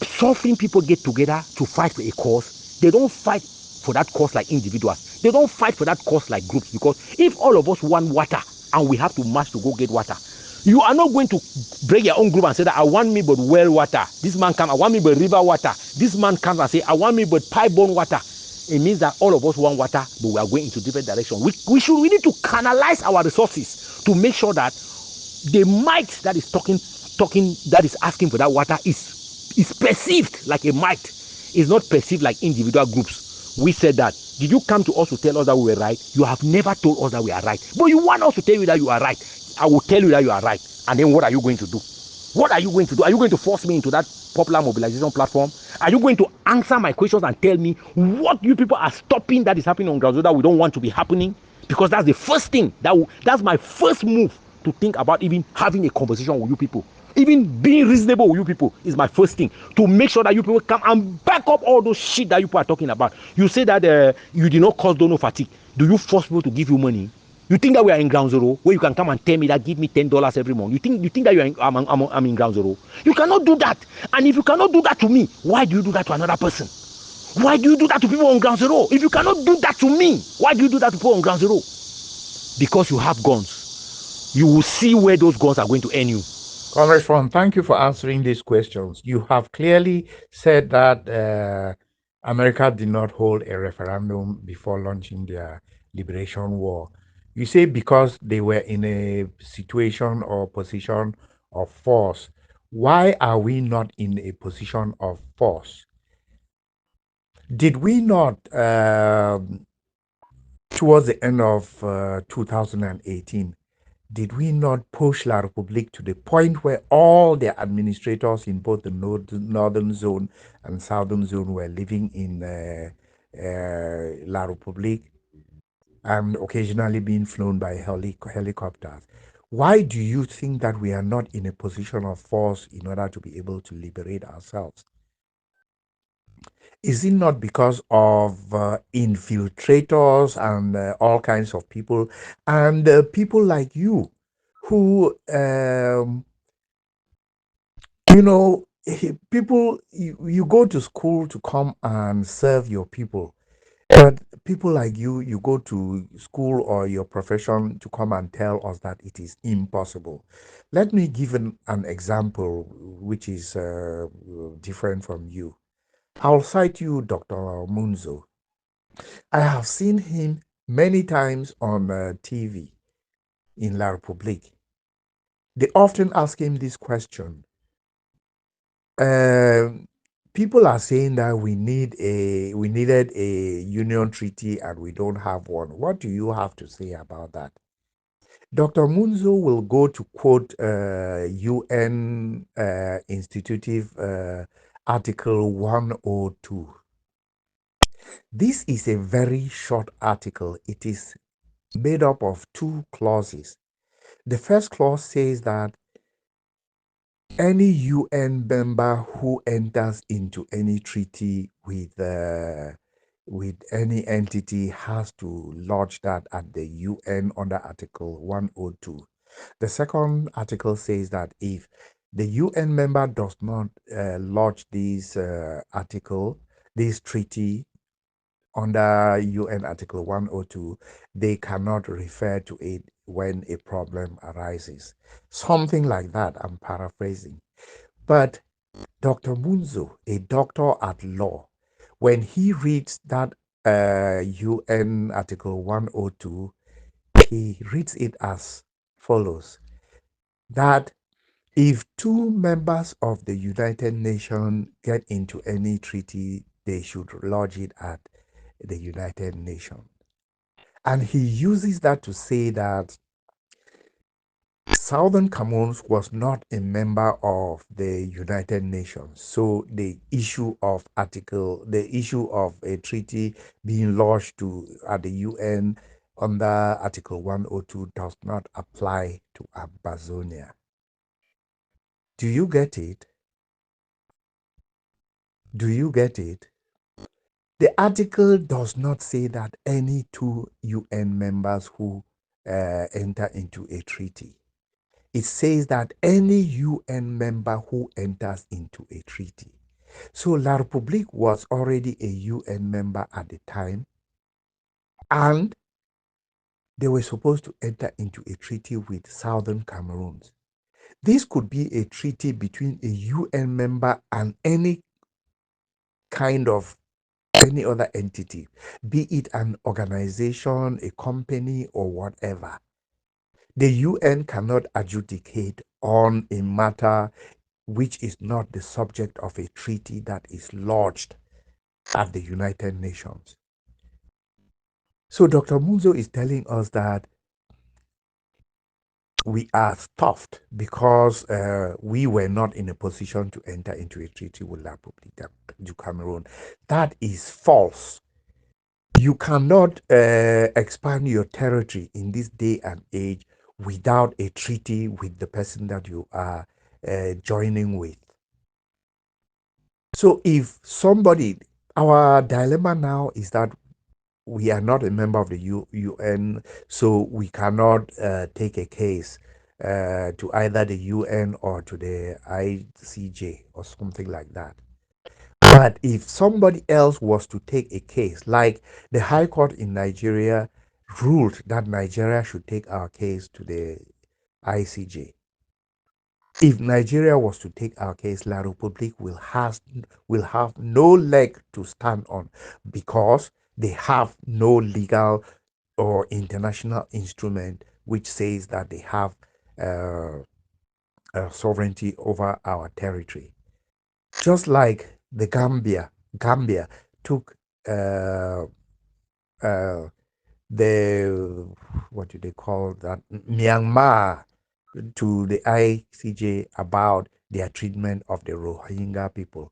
suffering people get together to fight for a cause, they don't fight for that cause like individuals. They don't fight for that cause like groups, because if all of us want water and we have to march to go get water, you are not going to break your own group and say that I want me but well water. This man comes, I want me but river water. This man comes and say, I want me but pipe-borne water. It means that all of us want water, but we are going into different directions. We need to canalize our resources to make sure that the might that is that is asking for that water is perceived like a might, is not perceived like individual groups. We said that Did you come to us to tell us that we were right? You have never told us that we are right. But you want us to tell you that you are right. I will tell you that you are right. And then what are you going to do? What are you going to do? Are you going to force me into that popular mobilization platform? Are you going to answer my questions and tell me what you people are stopping that is happening on ground so that we don't want to be happening? Because that's the first thing that's my first move to think about even having a conversation with you people. Even being reasonable with you people is my first thing to make sure that you people come and back up all those shit that you people are talking about. You say that you did not cause donor fatigue. Do you force people to give you money? You think that we are in ground zero where you can come and tell me that give me $10 every month? You think that I'm in ground zero? You cannot do that. And if you cannot do that to me, why do you do that to another person? Why do you do that to people on ground zero? If you cannot do that to me, why do you do that to people on ground zero? Because you have guns. You will see where those guns are going to end you. Congressman, thank you for answering these questions. You have clearly said that America did not hold a referendum before launching their liberation war. You say because they were in a situation or position of force. Why are we not in a position of force? Did we not, towards the end of 2018, did we not push La République to the point where all the administrators in both the northern zone and southern zone were living in La République and occasionally being flown by helicopters? Why do you think that we are not in a position of force in order to be able to liberate ourselves? Is it not because of infiltrators and all kinds of people and people like you who you know people you go to school to come and serve your people, but people like you go to school or your profession to come and tell us that it is impossible. Let me give an example which is different from you. I'll cite you Dr. Munzo. I have seen him many times on TV in La République. They often ask him this question. Um, People are saying that we needed a union treaty and we don't have one. What do you have to say about that? Dr. Munzo will go to quote UN Institutive Article 102. This is a very short article. It is made up of two clauses. The first clause says that any UN member who enters into any treaty with any entity has to lodge that at the UN under Article 102. The second article says that if the UN member does not lodge this treaty under UN Article 102, they cannot refer to it when a problem arises. Something like that, I'm paraphrasing. But Dr. Munzo, a doctor at law, when he reads that UN Article 102, he reads it as follows, that if two members of the United Nations get into any treaty, they should lodge it at the United Nations. And he uses that to say that Southern Cameroons was not a member of the United Nations. So the issue of a treaty being lodged at the UN under Article 102 does not apply to Ambazonia. Do you get it? Do you get it? The article does not say that any two UN members who enter into a treaty. It says that any UN member who enters into a treaty. So La République was already a UN member at the time, and they were supposed to enter into a treaty with Southern Cameroons. This could be a treaty between a UN member and kind of any other entity, be it an organization, a company, or whatever. The UN cannot adjudicate on a matter which is not the subject of a treaty that is lodged at the United Nations. So Dr. Muzo is telling us that we are stuffed because we were not in a position to enter into a treaty with La République du Cameroon. That is false. You cannot expand your territory in this day and age without a treaty with the person that you are joining with. So if somebody, our dilemma now is that we are not a member of the UN, so we cannot take a case to either the UN or to the ICJ or something like that. But if somebody else was to take a case, like the High Court in Nigeria ruled that Nigeria should take our case to the ICJ. If Nigeria was to take our case, La République will have no leg to stand on because they have no legal or international instrument which says that they have uh, sovereignty over our territory. Just like the Gambia took uh, uh, the what do they call that Myanmar to the ICJ about their treatment of the Rohingya people.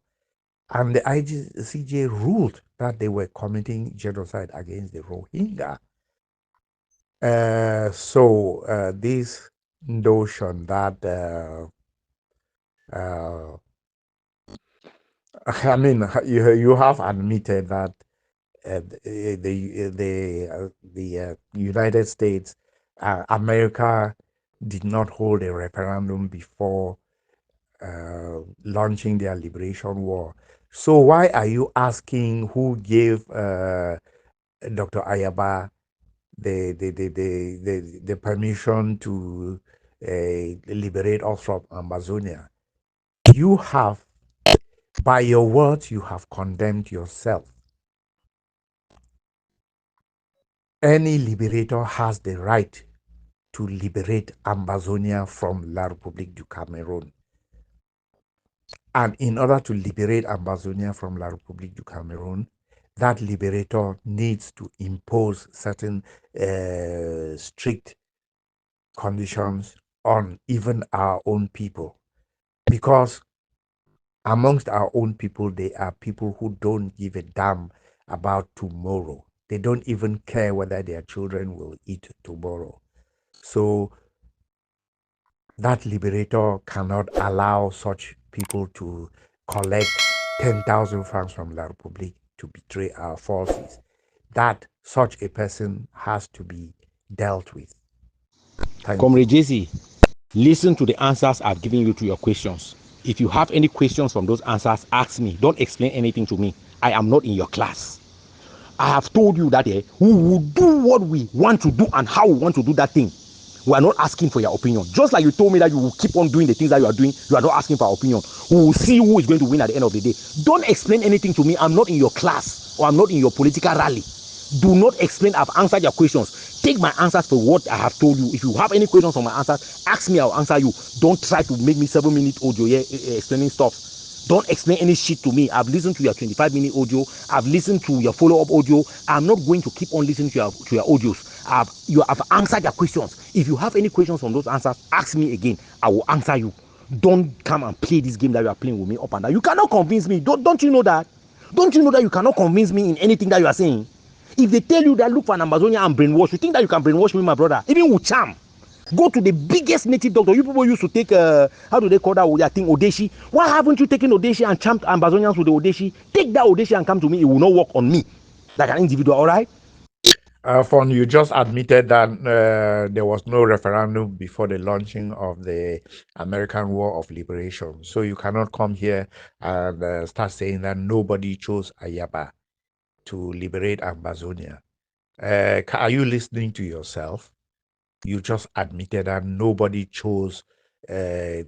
And the ICJ ruled that they were committing genocide against the Rohingya. This notion that I mean, you have admitted that the United States, America did not hold a referendum before launching their liberation war. So why are you asking who gave Dr. Ayaba the permission to liberate us from Ambazonia? You have, by your words, you have condemned yourself. Any liberator has the right to liberate Ambazonia from La République du Cameroon. And in order to liberate Ambazonia from La République du Cameroon, that liberator needs to impose certain strict conditions on even our own people. Because amongst our own people, there are people who don't give a damn about tomorrow. They don't even care whether their children will eat tomorrow. So that liberator cannot allow such people to collect 10,000 francs from La République to betray our forces. That such a person has to be dealt with. Thank Comrade you. JC, listen to the answers I've given you to your questions. If you have any questions from those answers, ask me. Don't explain anything to me. I am not in your class. I have told you that we will do what we want to do and how we want to do that thing. We are not asking for your opinion. Just like you told me that you will keep on doing the things that you are doing, you are not asking for our opinion. We will see who is going to win at the end of the day. Don't explain anything to me. I'm not in your class or I'm not in your political rally. Do not explain. I've answered your questions. Take my answers for what I have told you. If you have any questions on my answers, ask me. I'll answer you. Don't try to make me 7 minute audio here explaining stuff. Don't explain any shit to me. I've listened to your 25-minute audio. I've listened to your follow-up audio. I'm not going to keep on listening to your audios. I've answered your questions. If you have any questions from those answers, ask me again. I will answer you. Don't come and play this game that you are playing with me up and down. You cannot convince me. Don't you know that? Don't you know that you cannot convince me in anything that you are saying? If they tell you that look for an Ambazonia and brainwash, you think that you can brainwash me, my brother? Even with charm. Go to the biggest native doctor. You people used to take, how do they call that thing, Odeshi? Why haven't you taken Odeshi and charmed Ambazonians with the Odeshi? Take that Odeshi and come to me. It will not work on me like an individual, all right? Fon, you just admitted that there was no referendum before the launching of the American War of Liberation. So you cannot come here and start saying that nobody chose Ayaba to liberate Ambazonia. Are you listening to yourself? You just admitted that nobody chose the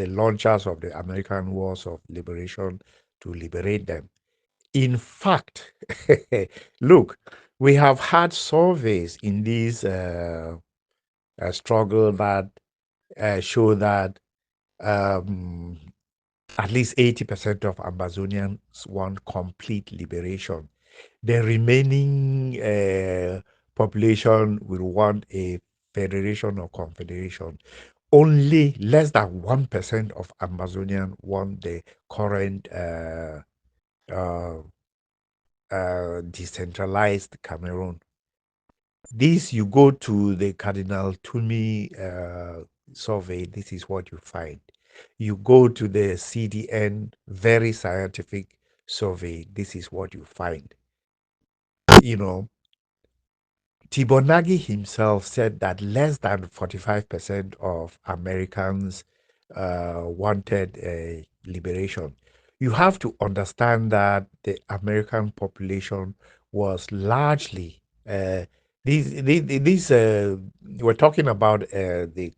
launchers of the American Wars of Liberation to liberate them. In fact, look, we have had surveys in this struggle that show that at least 80% of Ambazonians want complete liberation. The remaining population will want a federation or confederation. Only less than 1% of Ambazonians want the current uh, decentralized Cameroon. This, you go to the Cardinal Tumi survey, this is what you find. You go to the CDN, very scientific survey, this is what you find. You know, Tibonagi himself said that less than 45% of Americans wanted liberation. You have to understand that the American population was largely we're talking about the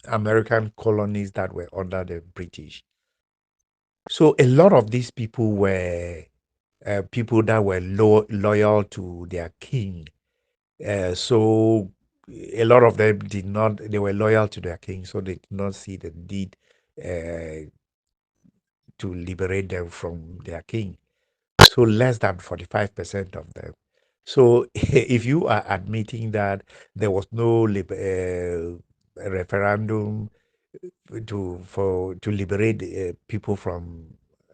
American colonies that were under the British. So a lot of these people were people that were loyal to their king. So a lot of them did not, they were loyal to their king, so they did not see the need uh, to liberate them from their king. So less than 45% of them. So if you are admitting that there was no referendum to liberate people from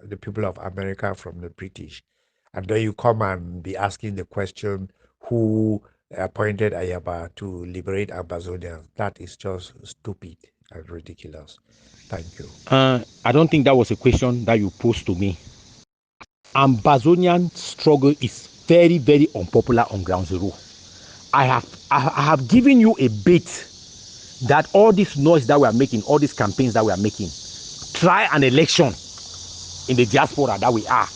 the people of America from the British, and then you come and be asking the question who appointed Ayaba to liberate Ambazonia, that is just stupid and ridiculous. Thank you. I don't think that was a question that you posed to me. Ambazonian struggle is very, very unpopular on ground zero. I have given you a bit that all this noise that we are making, all these campaigns that we are making, try an election in the diaspora that we are.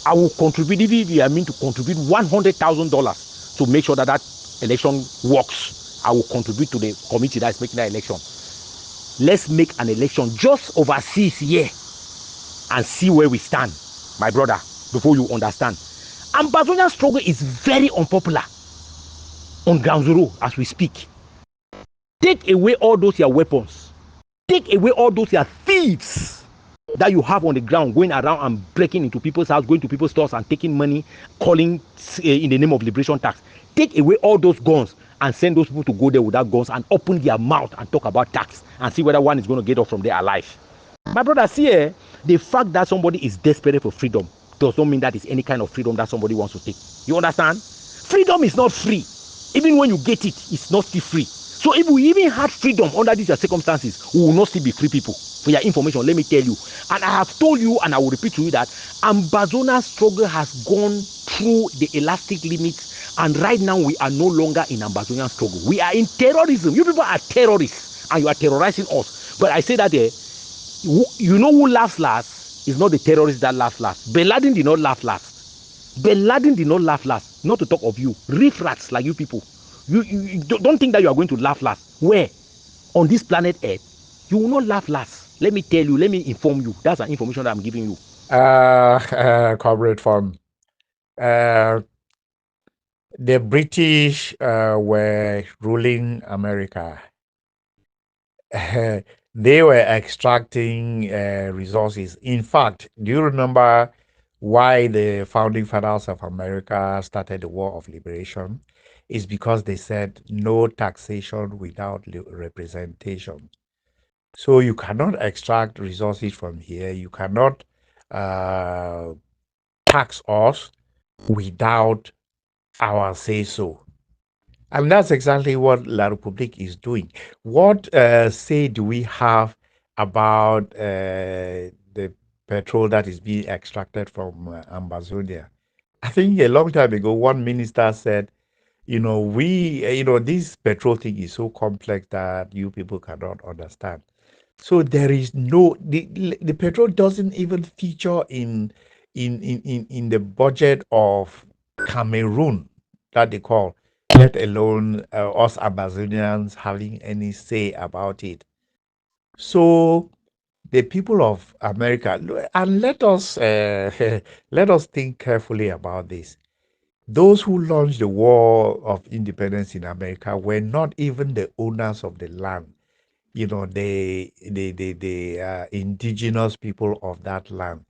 I will contribute, if I mean to contribute $100,000 to make sure that that election works. I will contribute to the committee that is making that election. Let's make an election just overseas here and see where we stand, my brother, before you understand. Ambazonian struggle is very unpopular on ground zero as we speak. Take away all those your weapons. Take away all those your thieves that you have on the ground, going around and breaking into people's house, going to people's stores and taking money, calling in the name of liberation tax. Take away all those guns and send those people to go there without guns and open their mouth and talk about tax and see whether one is going to get off from there alive. My brother, see, the fact that somebody is desperate for freedom does not mean that it's any kind of freedom that somebody wants to take. You understand? Freedom is not free. Even when you get it, it's not still free. So if we even had freedom under these circumstances, we will not still be free people. For your information, let me tell you. And I have told you, and I will repeat to you that Ambazonian struggle has gone through the elastic limits, and right now we are no longer in Ambazonian struggle. We are in terrorism. You people are terrorists, and you are terrorizing us. But I say that you know who laughs last is not the terrorist that laughs last. Bin Laden did not laugh last. Bin Laden did not laugh last. Not to talk of you, riffraffs like you people. You don't think that you are going to laugh last. Where? On this planet Earth, you will not laugh last. Let me tell you, let me inform you. That's an information that I'm giving you. Comrade from the British were ruling America. They were extracting resources. In fact, do you remember why the founding fathers of America started the War of Liberation? It's because they said no taxation without representation. So you cannot extract resources from here. You cannot tax us without our say so. And that's exactly what La Republique is doing. What say do we have about the petrol that is being extracted from Ambazonia? I think a long time ago, one minister said, this petrol thing is so complex that you people cannot understand. So there is the petrol doesn't even feature in the budget of Cameroon that they call, let alone us Ambazonians having any say about it. So the people of America, and let us let us think carefully about this. Those who launched the War of Independence in America were not even the owners of the land. the indigenous people of that land.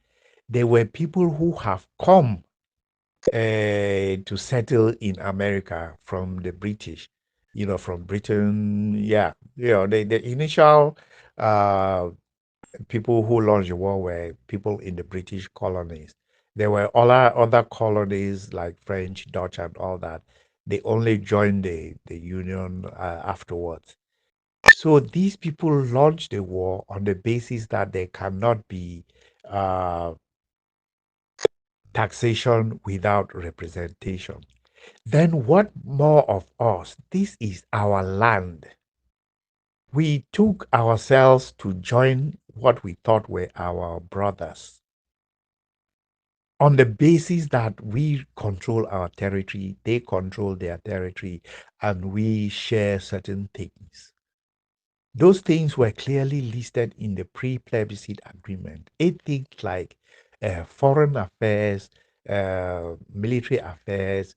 They were people who have come to settle in America from the British, from Britain. Yeah, the initial people who launched the war were people in the British colonies. There were other colonies like French, Dutch, and all that. They only joined the Union afterwards. So these people launched the war on the basis that there cannot be uh, taxation without representation. Then what more of us? This is our land. We took ourselves to join what we thought were our brothers on the basis that we control our territory, they control their territory, and we share certain things. Those things were clearly listed in the pre-plebiscite agreement. Things like foreign affairs, military affairs,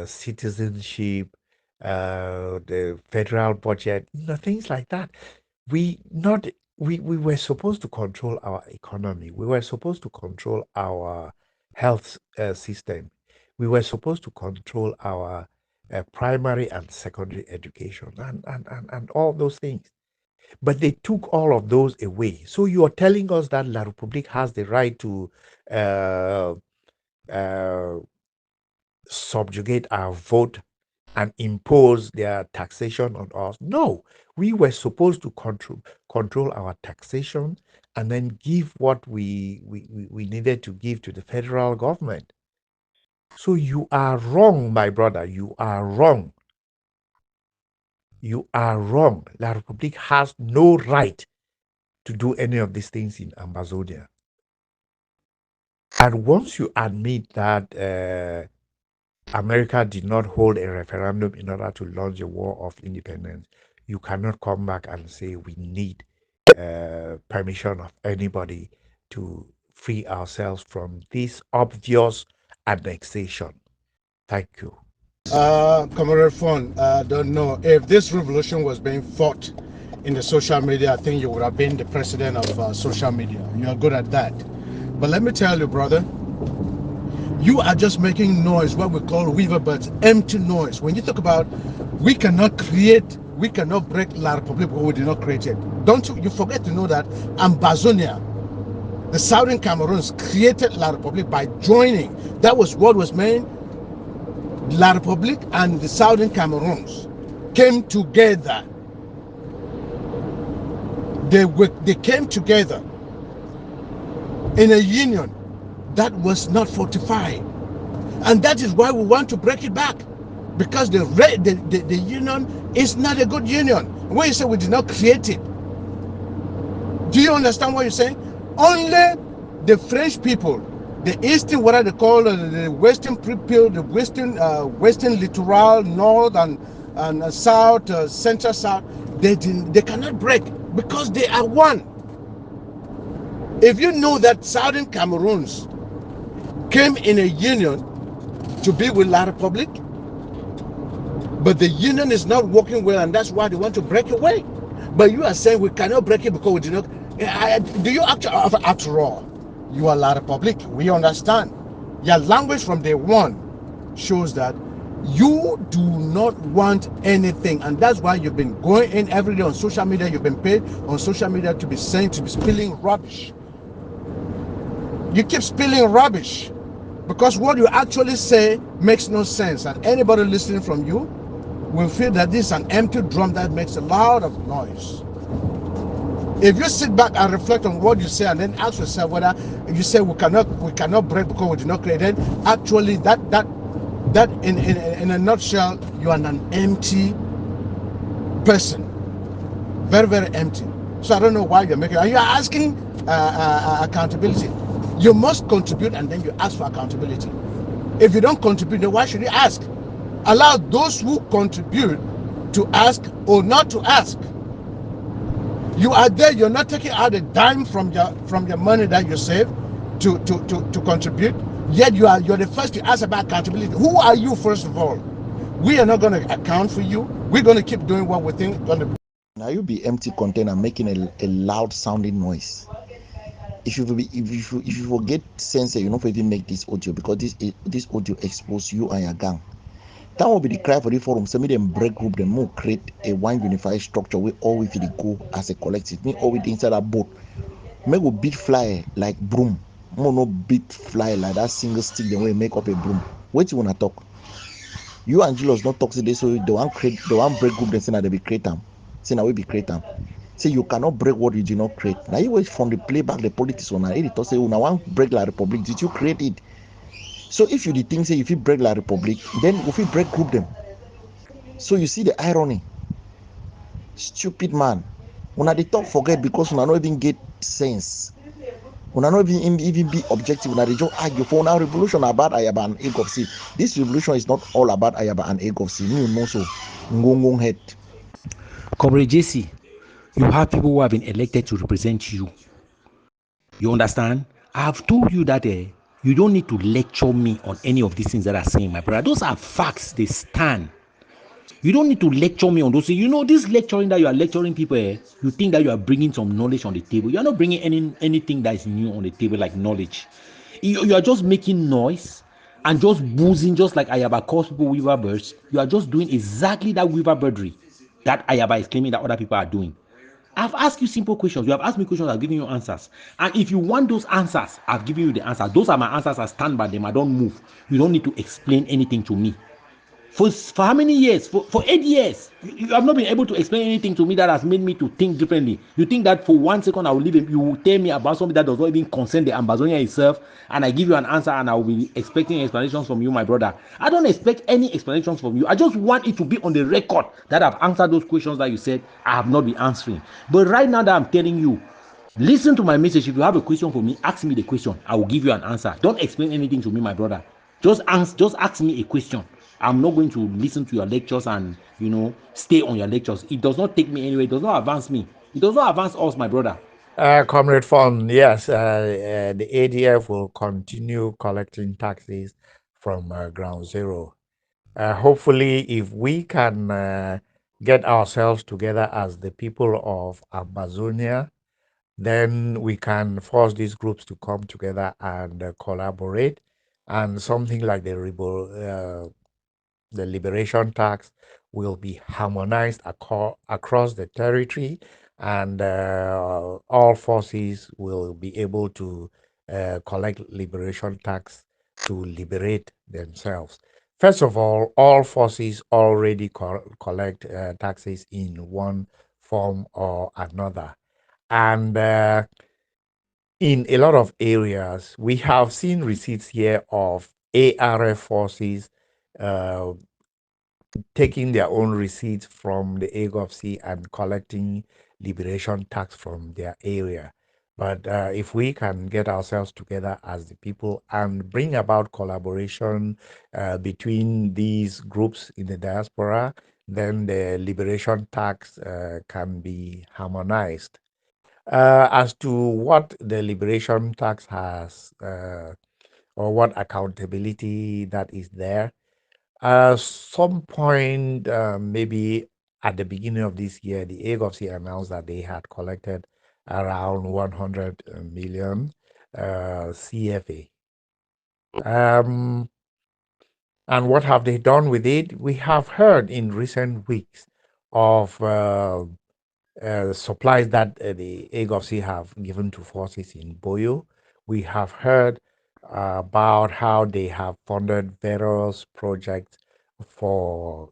citizenship, the federal budget, things like that. We not we were supposed to control our economy. We were supposed to control our health system. We were supposed to control our primary and secondary education and all those things. But they took all of those away. So you are telling us that La République has the right to uh, uh, subjugate our vote and impose their taxation on us. No, we were supposed to control our taxation and then give what we needed to give to the federal government. So you are wrong, my brother. You are wrong. You are wrong. La République has no right to do any of these things in Ambazonia. And once you admit that America did not hold a referendum in order to launch a war of independence, you cannot come back and say we need permission of anybody to free ourselves from this obvious annexation. Thank you. Comrade Fon, I don't know if this revolution was being fought in the social media. I think you would have been the president of social media. You are good at that. But let me tell you, brother, you are just making noise, what we call weaver birds, empty noise. When you talk about we cannot break La Republic, but we did not create it. Don't you forget to know that Ambazonia, the Southern Cameroons, created La Republic by joining. That was what was meant. La Republic and the Southern Cameroons came together. They came together in a union that was not fortified, and that is why we want to break it back, because the union is not a good union. When you say we did not create it, do you understand what you're saying? Only the French people, the eastern, what they call the western people, the western littoral, north and south, central south, they cannot break because they are one. If you know that Southern Cameroons came in a union to be with La Republic, but the union is not working well, and that's why they want to break away. But you are saying we cannot break it because we do not. Do you actually, after all, you are La Republic? We understand. Your language from day one shows that you do not want anything, and that's why you've been going in every day on social media. You've been paid on social media to be spilling rubbish. You keep spilling rubbish because what you actually say makes no sense, and anybody listening from you will feel that this is an empty drum that makes a lot of noise. If you sit back and reflect on what you say and then ask yourself whether you say we cannot break because we did not create, then actually that in a nutshell, you are an empty person, very, very empty. So I don't know why you're making, and you're asking accountability. You must contribute and then you ask for accountability. If you don't contribute, then why should you ask? Allow those who contribute to ask or not to ask. You are there, you're not taking out a dime from your money that you save to contribute, yet you're the first to ask about accountability. Who are you, first of all? We are not going to account for you. We're going to keep doing what we think is going to Now you be empty container making a loud sounding noise. If you forget sensor, you not even make this audio because this audio expose you and your gang. That will be the cry for the forum. Send me them break group, them more create a one unified structure where all we fit go as a collective. Me all we inside that boat. Make we beat fly like broom. More no beat fly like that single stick. Then we make up a broom. What you wanna talk? You and Julius not talk today, so the one create the one break group. Then say now they be create them. Say now we be create them. Say you cannot break what you did not create. Now you wait from the playback the politics on. It say now one break like republic. Did you create it? So if you the thing say if you break like republic, then if you break group them. So you see the irony. Stupid man. Una dey talk forget because una no even get sense. Una no even be objective. Una dey just argue for una revolution about Ayaba and AGovC. This revolution is not all about Ayaba and AGovC. Me know so. Ngongong head. Comrade JC, you have people who have been elected to represent you. You understand? I have told you that you don't need to lecture me on any of these things that I'm saying, my brother. Those are facts. They stand. You don't need to lecture me on those things. You know, this lecturing that you are lecturing people, you think that you are bringing some knowledge on the table. You are not bringing anything that is new on the table like knowledge. You are just making noise and just boozing, just like Ayaba calls people weaver birds. You are just doing exactly that weaver birdry that Ayaba is claiming that other people are doing. I've asked you simple questions. You have asked me questions. I've given you answers. And if you want those answers, I've given you the answers. Those are my answers. I stand by them. I don't move. You don't need to explain anything to me. For how many years? For 8 years, you have not been able to explain anything to me that has made me to think differently. You think that for 1 second I will leave it, you will tell me about something that does not even concern the Ambazonia itself, and I give you an answer, and I will be expecting explanations from you, my brother. I don't expect any explanations from you. I just want it to be on the record that I've answered those questions that you said I have not been answering. But right now that I'm telling you, listen to my message. If you have a question for me, ask me the question. I will give you an answer. Don't explain anything to me, my brother. Just ask me a question. I'm not going to listen to your lectures and stay on your lectures. It does not take me anywhere. It does not advance me. It does not advance us, my brother. Comrade Fon, yes, the ADF will continue collecting taxes from ground zero. Hopefully, if we can get ourselves together as the people of Ambazonia, then we can force these groups to come together and collaborate. And something like the liberation tax will be harmonized across the territory, and all forces will be able to collect liberation tax to liberate themselves. First of all forces already collect taxes in one form or another. And in a lot of areas, we have seen receipts here of ARF forces uh, taking their own receipts from the AGovC and collecting liberation tax from their area. But if we can get ourselves together as the people and bring about collaboration between these groups in the diaspora, then the liberation tax can be harmonized. As to what the liberation tax has or what accountability that is there, some point, maybe at the beginning of this year, the AGovC announced that they had collected around 100 million CFA. And what have they done with it? We have heard in recent weeks of supplies that the AGovC have given to forces in Boyo. We have heard about how they have funded various projects for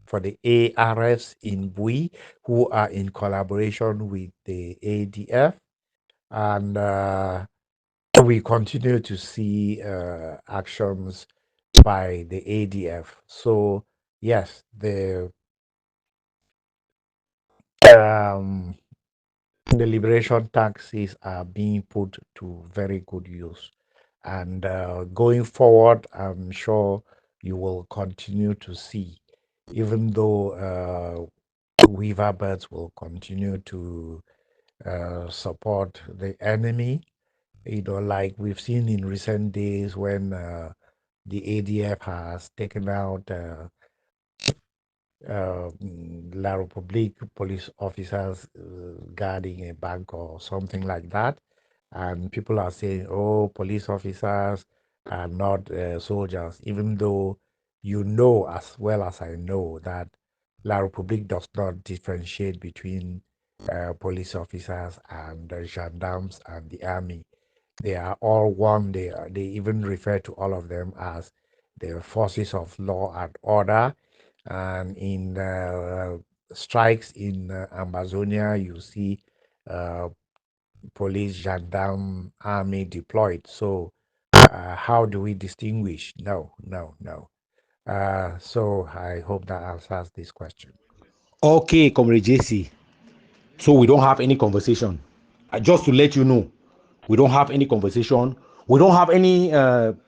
for the ARFs in Bui, who are in collaboration with the ADF, and we continue to see actions by the ADF. So yes, um, the liberation taxes are being put to very good use. And going forward, I'm sure you will continue to see, even though weaver birds will continue to support the enemy, like we've seen in recent days when the ADF has taken out La Republique police officers guarding a bank or something like that. And people are saying, oh, police officers are not soldiers, even though you know as well as I know that La Republique does not differentiate between police officers and the gendarmes and the army. They are all one. They even refer to all of them as the forces of law and order. And in strikes in Ambazonia, you see uh, police, gendarme, army deployed. So how do we distinguish? No, no, no. So I hope that answers this question. Okay, Comrade JC. So we don't have any conversation. Just to let you know, we don't have any conversation. We don't have any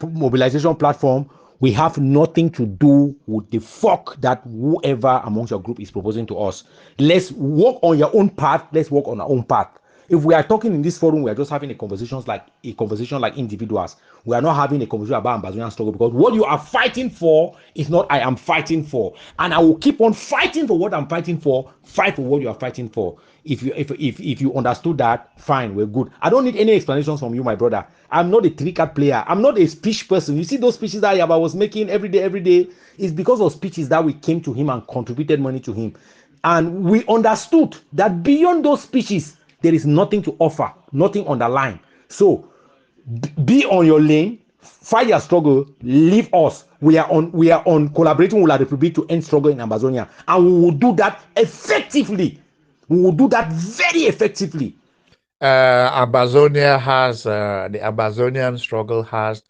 mobilization platform. We have nothing to do with the fuck that whoever amongst your group is proposing to us. Let's work on your own path. Let's work on our own path. If we are talking in this forum, we are just having a conversation like individuals. We are not having a conversation about Ambazonian struggle, because what you are fighting for is not I am fighting for, and I will keep on fighting for what I'm fighting for. Fight for what you are fighting for. If you understood that, fine, we're good. I don't need any explanations from you, my brother. I'm not a three-card player. I'm not a speech person. You see those speeches that Ayaba was making every day is because of speeches that we came to him and contributed money to him, and we understood that beyond those speeches there is nothing to offer, nothing on the line. So be on your lane, fight your struggle, leave us. We are on collaborating with La Republic to end struggle in Ambazonia, and we will do that effectively. We will do that very effectively. Ambazonia has the Ambazonian struggle has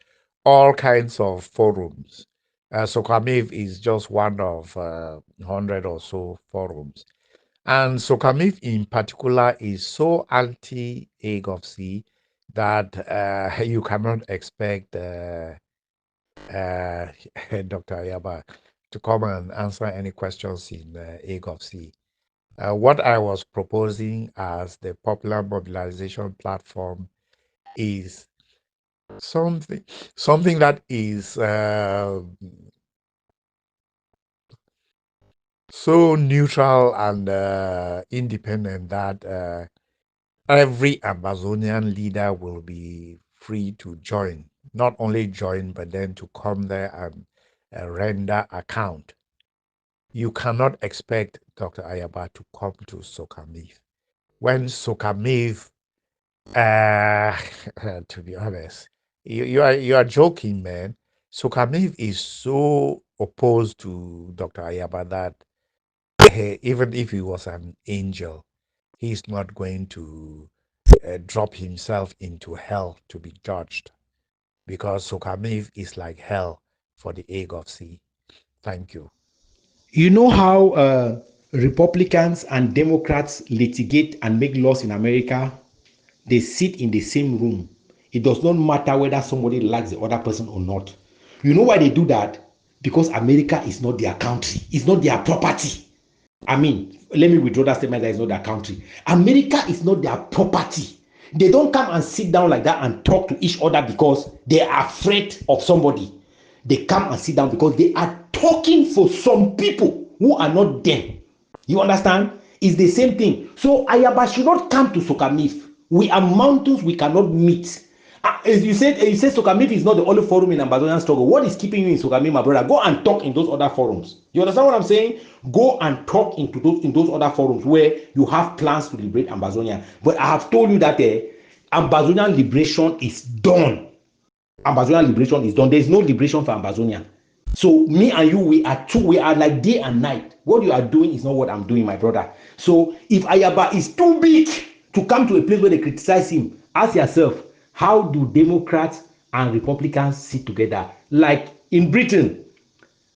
all kinds of forums. SOCAMIF is just one of 100 or so forums. And SOCAMIF in particular is so anti-AGovC that you cannot expect Dr. Ayaba to come and answer any questions in AGovC. What I was proposing as the popular mobilization platform is something that is so neutral and independent that every Ambazonian leader will be free to join. Not only join, but then to come there and render account. You cannot expect Dr. Ayaba to come to SOCAMIF. When SOCAMIF, to be honest, you are joking, man. SOCAMIF is so opposed to Dr. Ayaba that even if he was an angel, he's not going to drop himself into hell to be judged, because SOCAMIF is like hell for the AGovC. Thank you. You know how Republicans and Democrats litigate and make laws in America? They sit in the same room. It does not matter whether somebody likes the other person or not. You know why they do that? Because America is not their country, it's not their property. I mean, let me withdraw that statement that it's not their country. America is not their property. They don't come and sit down like that and talk to each other because they are afraid of somebody. They come and sit down because they are talking for some people who are not them. You understand? It's the same thing. So Ayaba should not come to SOCAMIF. We are mountains we cannot meet. You said SOCAMIF is not the only forum in Ambazonian struggle. What is keeping you in SOCAMIF, my brother? Go and talk in those other forums. You understand what I'm saying? Go and talk in those other forums where you have plans to liberate Ambazonia. But I have told you that Ambazonian liberation is done. Ambazonian liberation is done. There is no liberation for Ambazonia. So me and you, we are like day and night. What you are doing is not what I'm doing, my brother. So if Ayaba is too big to come to a place where they criticize him, ask yourself, how do Democrats and Republicans sit together? Like in Britain,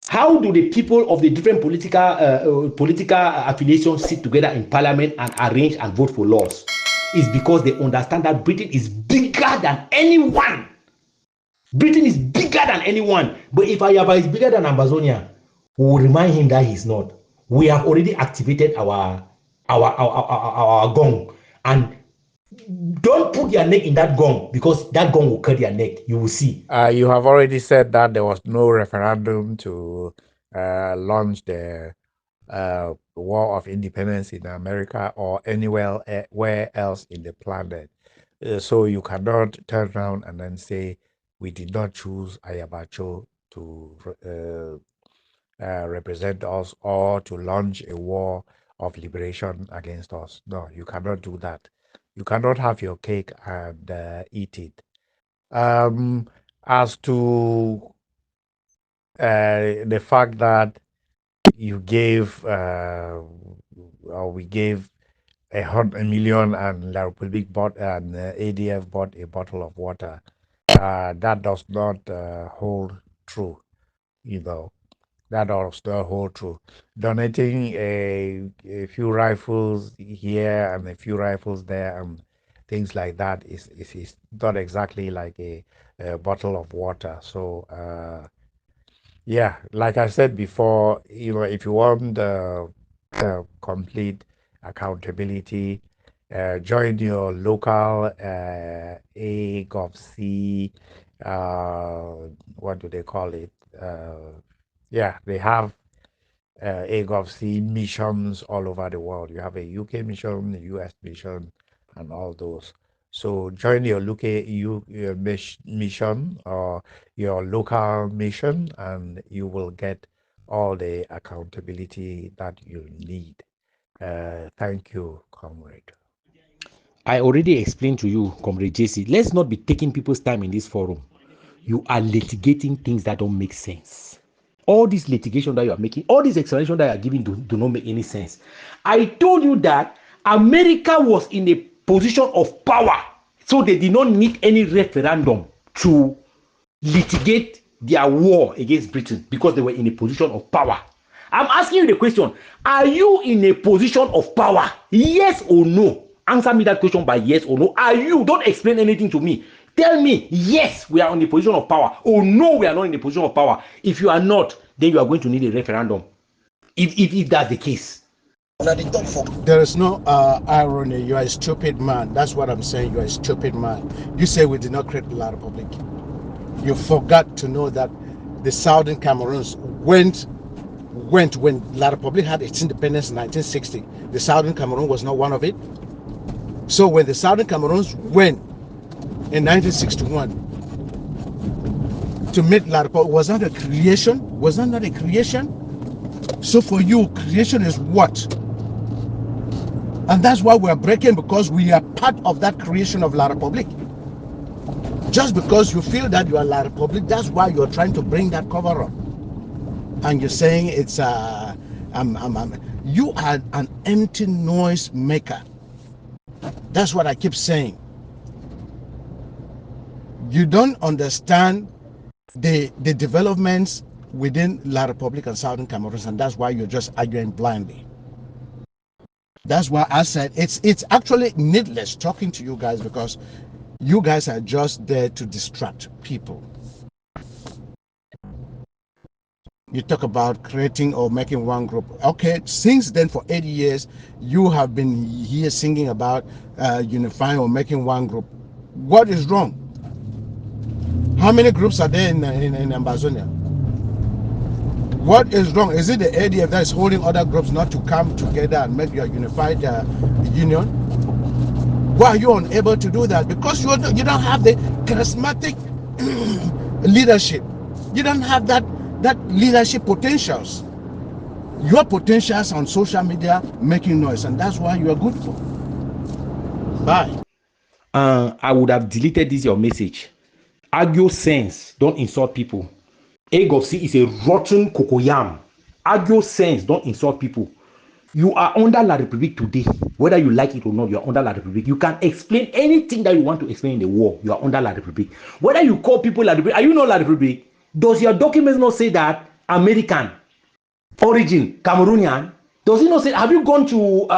how do the people of the different political affiliations sit together in parliament and arrange and vote for laws? It's because they understand that Britain is bigger than anyone. Britain is bigger than anyone. But if Ayaba is bigger than Ambazonia, we will remind him that he's not. We have already activated our gong. And don't put your neck in that gong, because that gong will cut your neck. You will see. You have already said that there was no referendum to launch the war of independence in America or anywhere where else in the planet. So you cannot turn around and then say, we did not choose Ayaba Cho to represent us or to launch a war of liberation against us. No, you cannot do that. You cannot have your cake and eat it. As to the fact that you gave, or we gave 100 million and La Republique bought and ADF bought a bottle of water, that does not hold true, you know. That does not hold true. Donating a few rifles here and a few rifles there and things like that is not exactly like a bottle of water. So yeah, like I said before, if you want complete accountability, join your local AGovC, what do they call it? Yeah, they have AGovC missions all over the world. You have a UK mission, a US mission, and all those. So join your your mission or your local mission, and you will get all the accountability that you need. Thank you, Comrade. I already explained to you, Comrade JC, let's not be taking people's time in this forum. You are litigating things that don't make sense. All this litigation that you are making, all this explanation that you are giving do not make any sense. I told you that America was in a position of power, so they did not need any referendum to litigate their war against Britain because they were in a position of power. I'm asking you the question, are you in a position of power? Yes or no? Answer me that question by yes or no. Are you? Don't explain anything to me. Tell me, yes, we are in a position of power, or no, we are not in a position of power. If you are not, then you are going to need a referendum. If that's the case. There is no irony. You are a stupid man. That's what I'm saying. You are a stupid man. You say we did not create La Republic. You forgot to know that the Southern Cameroons went when La Republic had its independence in 1960. The Southern Cameroon was not one of it. So when the Southern Cameroons went in 1961 to meet La Republic, was that a creation? Was that not a creation? So for you, creation is what? And that's why we're breaking, because we are part of that creation of La Republic. Just because you feel that you are La Republic, that's why you're trying to bring that cover up. And you're saying it's you are an empty noise maker. That's what I keep saying. You don't understand the developments within La Republic and Southern Cameroon, and that's why you're just arguing blindly. That's why I said it's actually needless talking to you guys, because you guys are just there to distract people. You talk about creating or making one group. Okay, since then for 80 years, you have been here singing about unifying or making one group. What is wrong? How many groups are there in Ambazonia? What is wrong? Is it the ADF that is holding other groups not to come together and make your unified union? Why are you unable to do that? Because you don't have the charismatic leadership. You don't have that leadership potentials. Your potentials on social media making noise, and that's why you are good for. Bye. I would have deleted this your message. Argue sense, don't insult people. AGovC is a rotten cocoyam. Argue sense, don't insult people. You are under La Republique today. Whether you like it or not, you are under La Republique. You can explain anything that you want to explain in the war. You are under La Republique. Whether you call people La Republique, are you not La Republique? Does your documents not say that American origin, Cameroonian? Does it not say? Have you gone to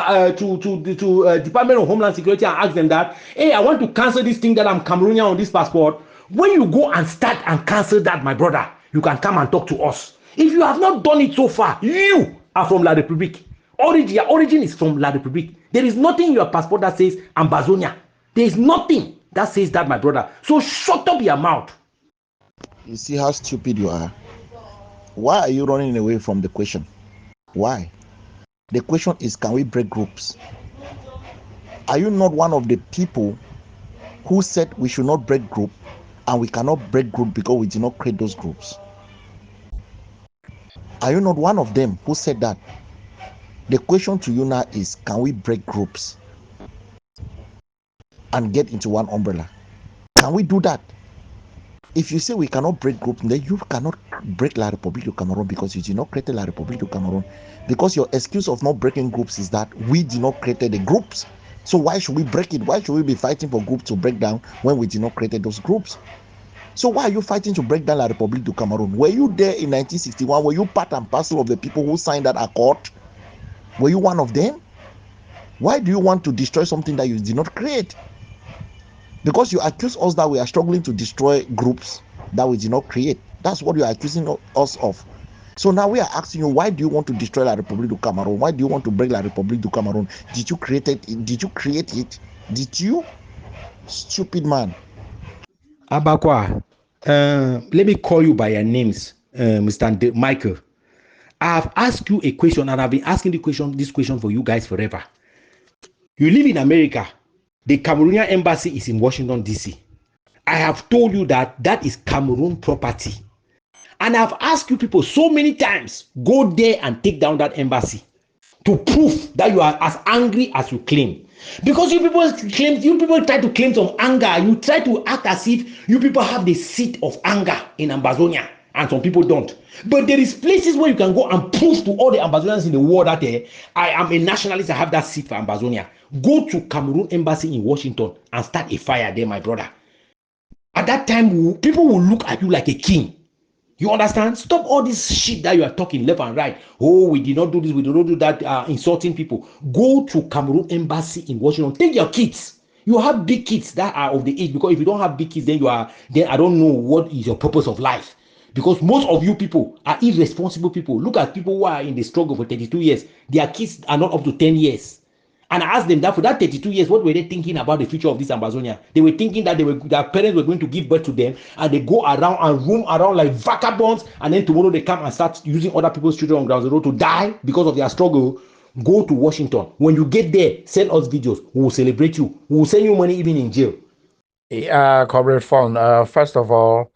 Department of Homeland Security and asked them that, hey, I want to cancel this thing that I'm Cameroonian on this passport? When you go and start and cancel that, my brother, you can come and talk to us. If you have not done it so far, you are from La Republique. Your origin is from La Republique. There is nothing in your passport that says Ambazonia. There is nothing that says that, my brother. So shut up your mouth. You see how stupid you are. Why are you running away from the question? Why? The question is, can we break groups? Are you not one of the people who said we should not break group, and we cannot break group because we did not create those groups? Are you not one of them who said that? The question to you now is, can we break groups and get into one umbrella? Can we do that? If you say we cannot break group, then you cannot break La République du Cameroon because you did not create La République du Cameroon. Because your excuse of not breaking groups is that we did not create the groups. So why should we break it? Why should we be fighting for groups to break down when we did not create those groups? So why are you fighting to break down La République du Cameroon? Were you there in 1961? Were you part and parcel of the people who signed that accord? Were you one of them? Why do you want to destroy something that you did not create? Because you accuse us that we are struggling to destroy groups that we did not create. That's what you are accusing us of. So now we are asking you, why do you want to destroy La République du Cameroon? Why do you want to break La République du Cameroon? Did you create it? Did you create it? Did you? Stupid man. Abakwa, let me call you by your names, Mr. Michael. I have asked you a question, and I've been asking this question for you guys forever. You live in America. The Cameroonian embassy is in Washington, D.C. I have told you that that is Cameroon property. And I've asked you people so many times, go there and take down that embassy to prove that you are as angry as you claim. Because you people try to claim some anger. You try to act as if you people have the seat of anger in Ambazonia, and some people don't. But there is places where you can go and prove to all the Ambazonians in the world that I am a nationalist, I have that seat for Ambazonia. Go to Cameroon embassy in Washington and start a fire there, my brother. At that time, people will look at you like a king. You understand? Stop all this shit that you are talking left and right. Oh, we did not do this, we did not do that, insulting people. Go to Cameroon embassy in Washington. Take your kids. You have big kids that are of the age, because if you don't have big kids, then I don't know what is your purpose of life. Because most of you people are irresponsible people. Look at people who are in the struggle for 32 years. Their kids are not up to 10 years. And I asked them that for that 32 years, what were they thinking about the future of this Ambazonia? They were thinking that their parents were going to give birth to them, and they go around and roam around like vagabonds, and then tomorrow they come and start using other people's children on ground zero to die because of their struggle. Go to Washington. When you get there, send us videos. We will celebrate you. We will send you money even in jail. Comrade Fon, first of all,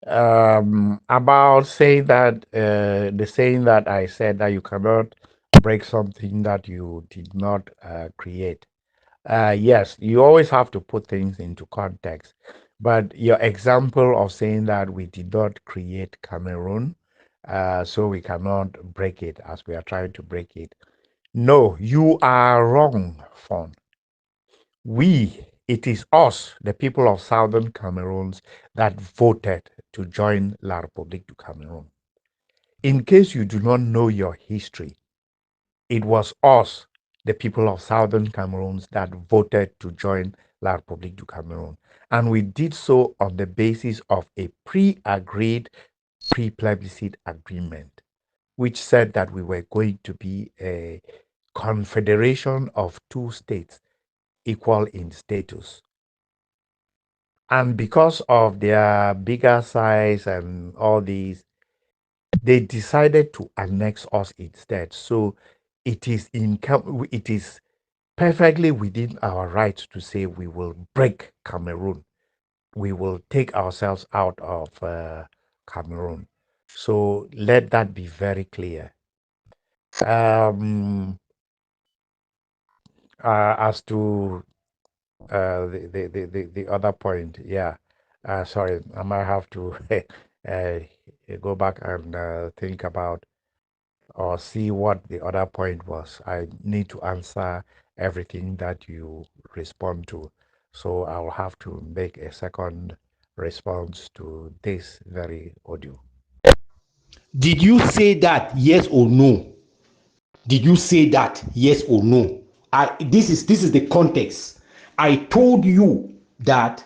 about saying that the saying that I said that you cannot break something that you did not create. Yes, you always have to put things into context. But your example of saying that we did not create Cameroon, so we cannot break it as we are trying to break it. No, you are wrong, Fon. It is us, the people of Southern Cameroons, that voted to join La République du Cameroon. In case you do not know your history, it was us, the people of Southern Cameroons, that voted to join La République du Cameroon. And we did so on the basis of a pre-agreed pre-plebiscite agreement, which said that we were going to be a confederation of two states equal in status. And because of their bigger size and all these, they decided to annex us instead. So it is perfectly within our rights to say we will break Cameroon. We will take ourselves out of Cameroon. So let that be very clear. As to the other point, yeah. Sorry, I might have to go back and think about or see what the other point was. I need to answer everything that you respond to. So I'll have to make a second response to this very audio. Did you say that yes or no? Did you say that yes or no? This is the context. I told you that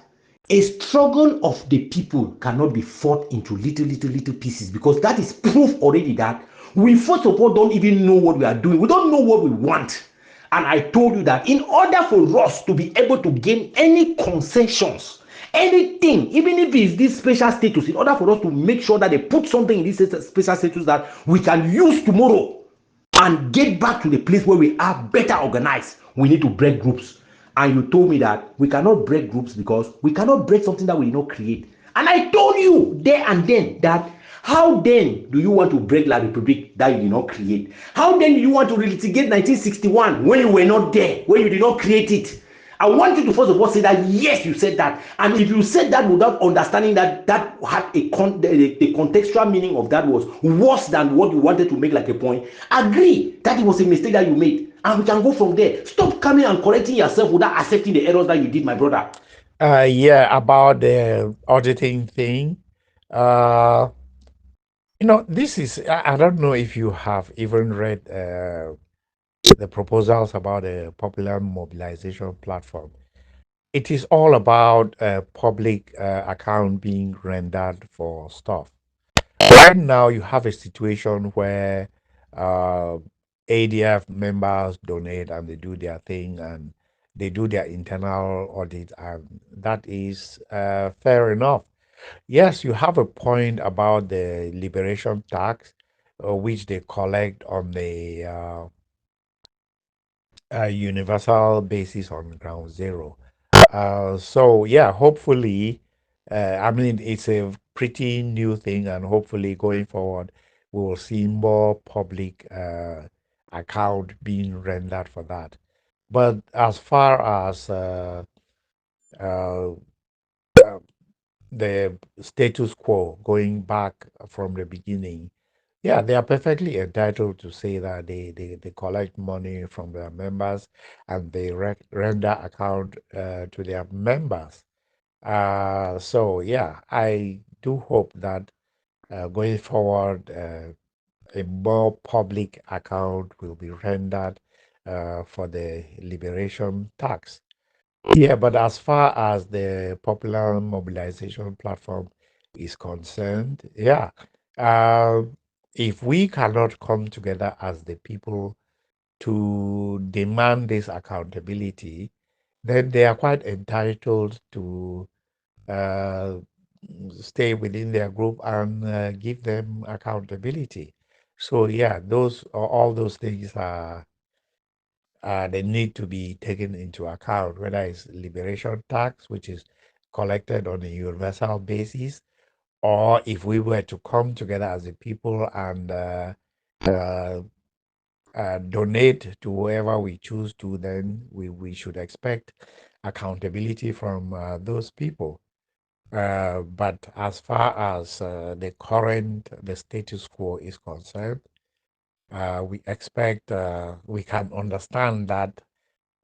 a struggle of the people cannot be fought into little pieces, because that is proof already that we first of all don't even know what we are doing. We don't know what we want. And I told you that in order for us to be able to gain any concessions, anything, even if it's this special status, in order for us to make sure that they put something in this special status that we can use tomorrow, and get back to the place where we are better organized, we need to break groups. And you told me that we cannot break groups because we cannot break something that we did not create. And I told you there and then that how then do you want to break La République that you did not create? How then do you want to relitigate 1961 when you were not there, when you did not create it? I want you to first of all say that yes, you said that, and if you said that without understanding that that had the contextual meaning of that was worse than what you wanted to make like a point, agree that it was a mistake that you made, and we can go from there. Stop coming and correcting yourself without accepting the errors that you did, my brother. Yeah, about the auditing thing. This is, I don't know if you have even read the proposals about a popular mobilization platform. It is all about public account being rendered for stuff. Right now, you have a situation where ADF members donate and they do their thing and they do their internal audit, and that is fair enough. Yes, you have a point about the liberation tax, which they collect on the universal basis on ground zero. So yeah, hopefully, I mean, it's a pretty new thing, and hopefully going forward, we will see more public account being rendered for that. But as far as uh, uh, the status quo going back from the beginning, yeah, they are perfectly entitled to say that they collect money from their members and they render account to their members. So, yeah, I do hope that going forward, a more public account will be rendered for the liberation tax. Yeah, but as far as the popular mobilization platform is concerned, yeah, uh, if we cannot come together as the people to demand this accountability, then they are quite entitled to uh, stay within their group and give them accountability. So yeah, those all those things are they need to be taken into account, whether it's liberation tax, which is collected on a universal basis, or if we were to come together as a people and uh, donate to whoever we choose to, then we should expect accountability from those people. But as far as the status quo is concerned, we expect, we can understand that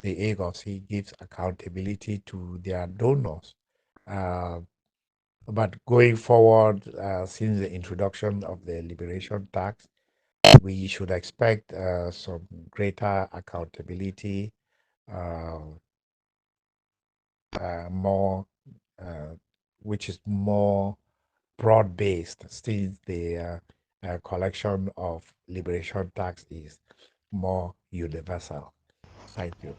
the AGovC gives accountability to their donors. Uh, but going forward, since the introduction of the liberation tax, we should expect some greater accountability, uh, more, uh, which is more broad-based, since the collection of liberation tax is more universal. Thank you.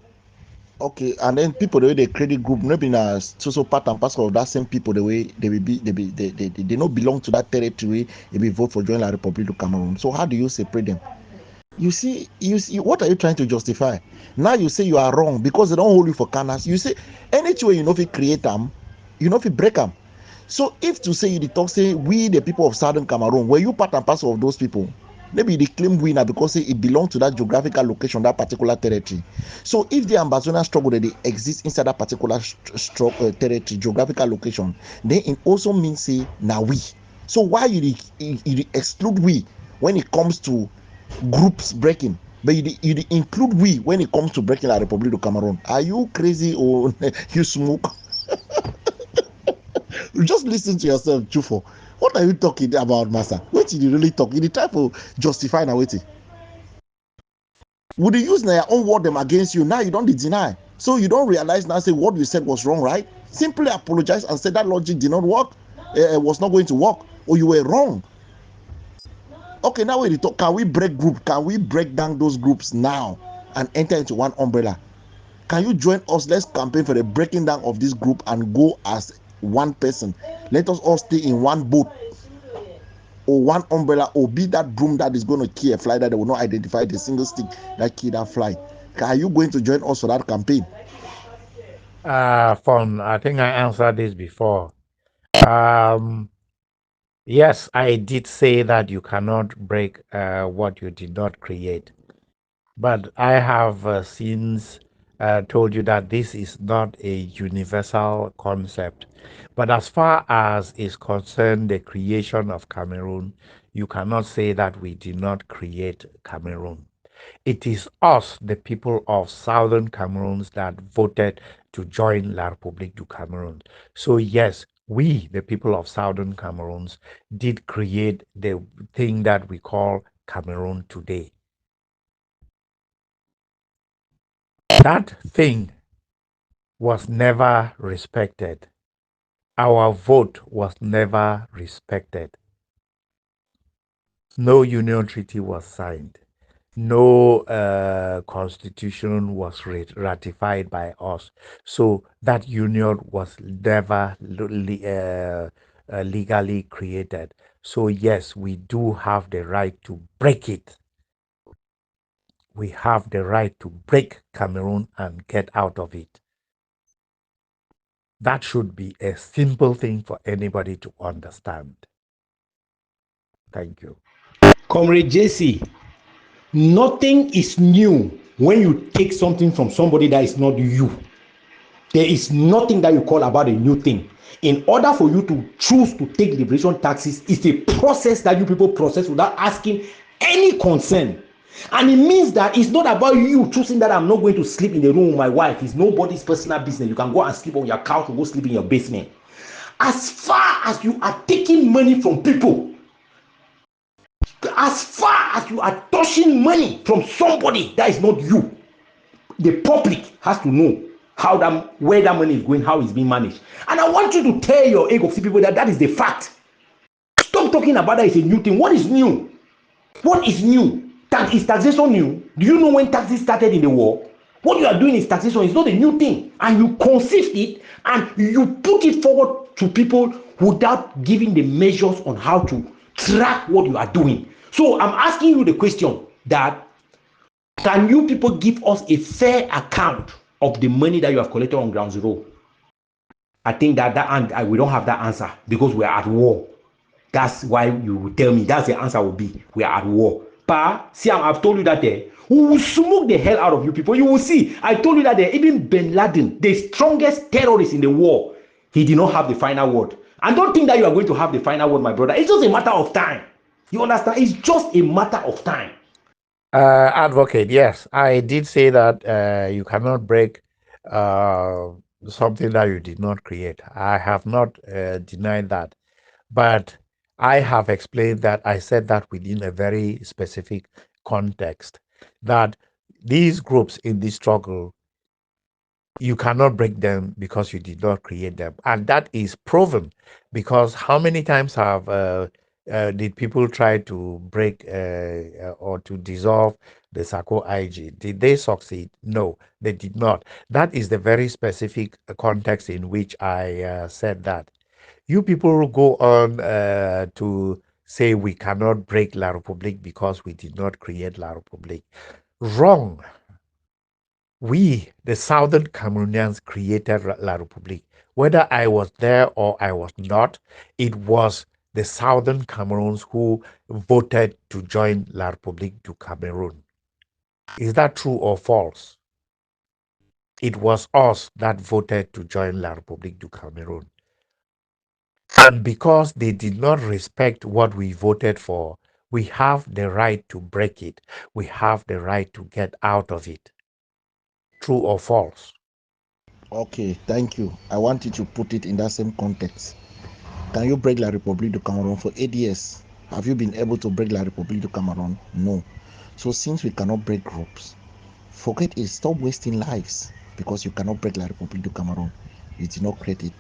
Okay, and then people the way they credit group, maybe na so part and parcel of that same people the way they will be they don't belong to that territory. They will vote for joining La Republic of Cameroon. So how do you separate them? You see, what are you trying to justify? Now you say you are wrong because they don't hold you for canals. You say anything way you know if you create them, you know if you break them. So if to say you the talk say we the people of Southern Cameroon, were you part and parcel of those people? Maybe they claim winner because say it belongs to that geographical location, that particular territory. So if the Ambazonian struggle that they exist inside that particular territory, geographical location, then it also means say now we. So why you exclude we when it comes to groups breaking, but you include we when it comes to breaking La Republic of Cameroon? Are you crazy or you smoke? Just listen to yourself, Chufo. What are you talking about, Master? What did you really talk? You try to justify now, waiting. Would you use their own word them against you? Now you don't deny. So you don't realize now, say what you said was wrong, right? Simply apologize and say that logic did not work, was not going to work, or you were wrong. Okay, now we talk. Can we break group? Can we break down those groups now and enter into one umbrella? Can you join us? Let's campaign for the breaking down of this group and go as one person. Let us all stay in one boat. or one umbrella, or be that broom that is going to kill a fly that they will not identify the single stick that killed that fly. Are you going to join us for that campaign? Fun. I think I answered this before. Yes, I did say that you cannot break what you did not create. But I have since told you that this is not a universal concept. But as far as is concerned, the creation of Cameroon, you cannot say that we did not create Cameroon. It is us, the people of southern Cameroons, that voted to join La République du Cameroon. So yes, we, the people of southern Cameroons, did create the thing that we call Cameroon today. That thing was never respected. Our vote was never respected. No union treaty was signed. No constitution was ratified by us. So that union was never legally created. So yes, we do have the right to break it. We have the right to break Cameroon and get out of it. That should be a simple thing for anybody to understand. Thank you. Comrade JC, nothing is new when you take something from somebody that is not you. There is nothing that you call about a new thing. In order for you to choose to take liberation taxes, it's a process that you people process without asking any concern. And it means that it's not about you choosing that I'm not going to sleep in the room with my wife. It's nobody's personal business. You can go and sleep on your couch or go sleep in your basement. As far as you are taking money from people, as far as you are touching money from somebody that is not you, the public has to know how that, where that money is going, how it's being managed. And I want you to tell your AGovC people that that is the fact. Stop talking about that it's a new thing. What is new? What is new? Is taxation new? Do you know when taxes started in the war? What you are doing is taxation. It's not a new thing. And you conceive it and you put it forward to people without giving the measures on how to track what you are doing. So I'm asking you the question that can you people give us a fair account of the money that you have collected on ground zero? I think that we don't have that answer because we are at war. That's why you will tell me. That's the answer will be. We are at war. Pa, see, I've told you that there. We will smoke the hell out of you people. You will see. I told you that there. Even Bin Laden, the strongest terrorist in the war, he did not have the final word. And don't think that you are going to have the final word, my brother. It's just a matter of time. You understand? It's just a matter of time. Advocate, yes, I did say that you cannot break something that you did not create. I have not denied that. But I have explained that I said that within a very specific context, that these groups in this struggle, you cannot break them because you did not create them. And that is proven because how many times have did people try to break or to dissolve the SACO IG? Did they succeed? No, they did not. That is the very specific context in which I said that. You people go on to say we cannot break La République because we did not create La République. Wrong. We, the Southern Cameroonians, created La République. Whether I was there or I was not, it was the Southern Cameroons who voted to join La République du Cameroon. Is that true or false? It was us that voted to join La République du Cameroon. And because they did not respect what we voted for, we have the right to break it. We have the right to get out of it. True or false? Okay, thank you. I want you to put it in that same context. Can you break La République du Cameroon for 8 years? Have you been able to break La République du Cameroon? No. So since we cannot break groups, forget it. Stop wasting lives because you cannot break La République du Cameroon. You did not create it.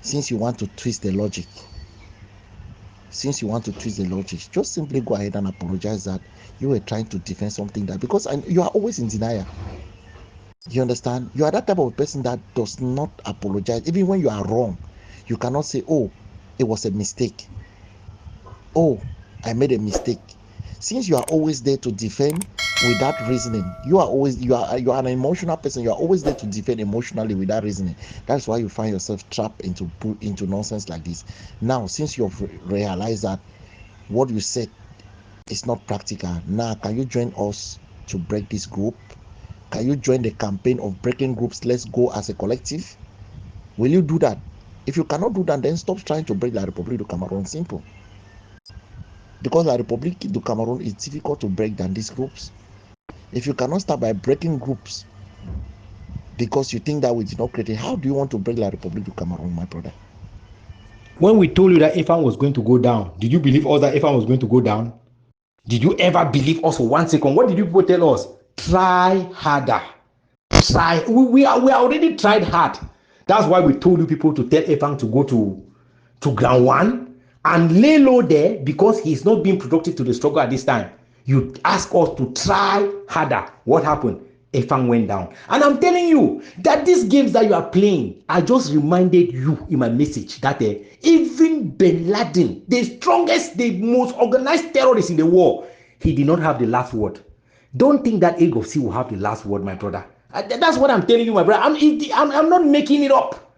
Since you want to twist the logic, just simply go ahead and apologize that you were trying to defend something that because you are always in denial. You understand? You are that type of person that does not apologize even when you are wrong. You cannot say, oh, it was a mistake. oh, I made a mistake. Since you are always there to defend without reasoning, you are an emotional person. You are always there to defend emotionally without reasoning. That's why you find yourself trapped into nonsense like this. Now, since you've realized that what you said is not practical, now can you join us to break this group? Can you join the campaign of breaking groups? Let's go as a collective. Will you do that? If you cannot do that, then stop trying to break La République du Cameroon. Simple. Because La République du Cameroon is difficult to break than these groups. If you cannot start by breaking groups because you think that we did not create it, how do you want to break La République du Cameroon, my brother? When we told you that Efan was going to go down, did you believe us that Efan was going to go down? Did you ever believe us for 1 second? What did you people tell us? Try harder. Try. We are already tried hard. That's why we told you people to tell Efan to go to ground one and lay low there because he's not being productive to the struggle at this time. You ask us to try harder. What happened? Efan went down. And I'm telling you that these games that you are playing, I just reminded you in my message that even Bin Laden, the strongest, the most organized terrorist in the world, he did not have the last word. Don't think that AGovC will have the last word, my brother. That's what I'm telling you, my brother. I'm not making it up.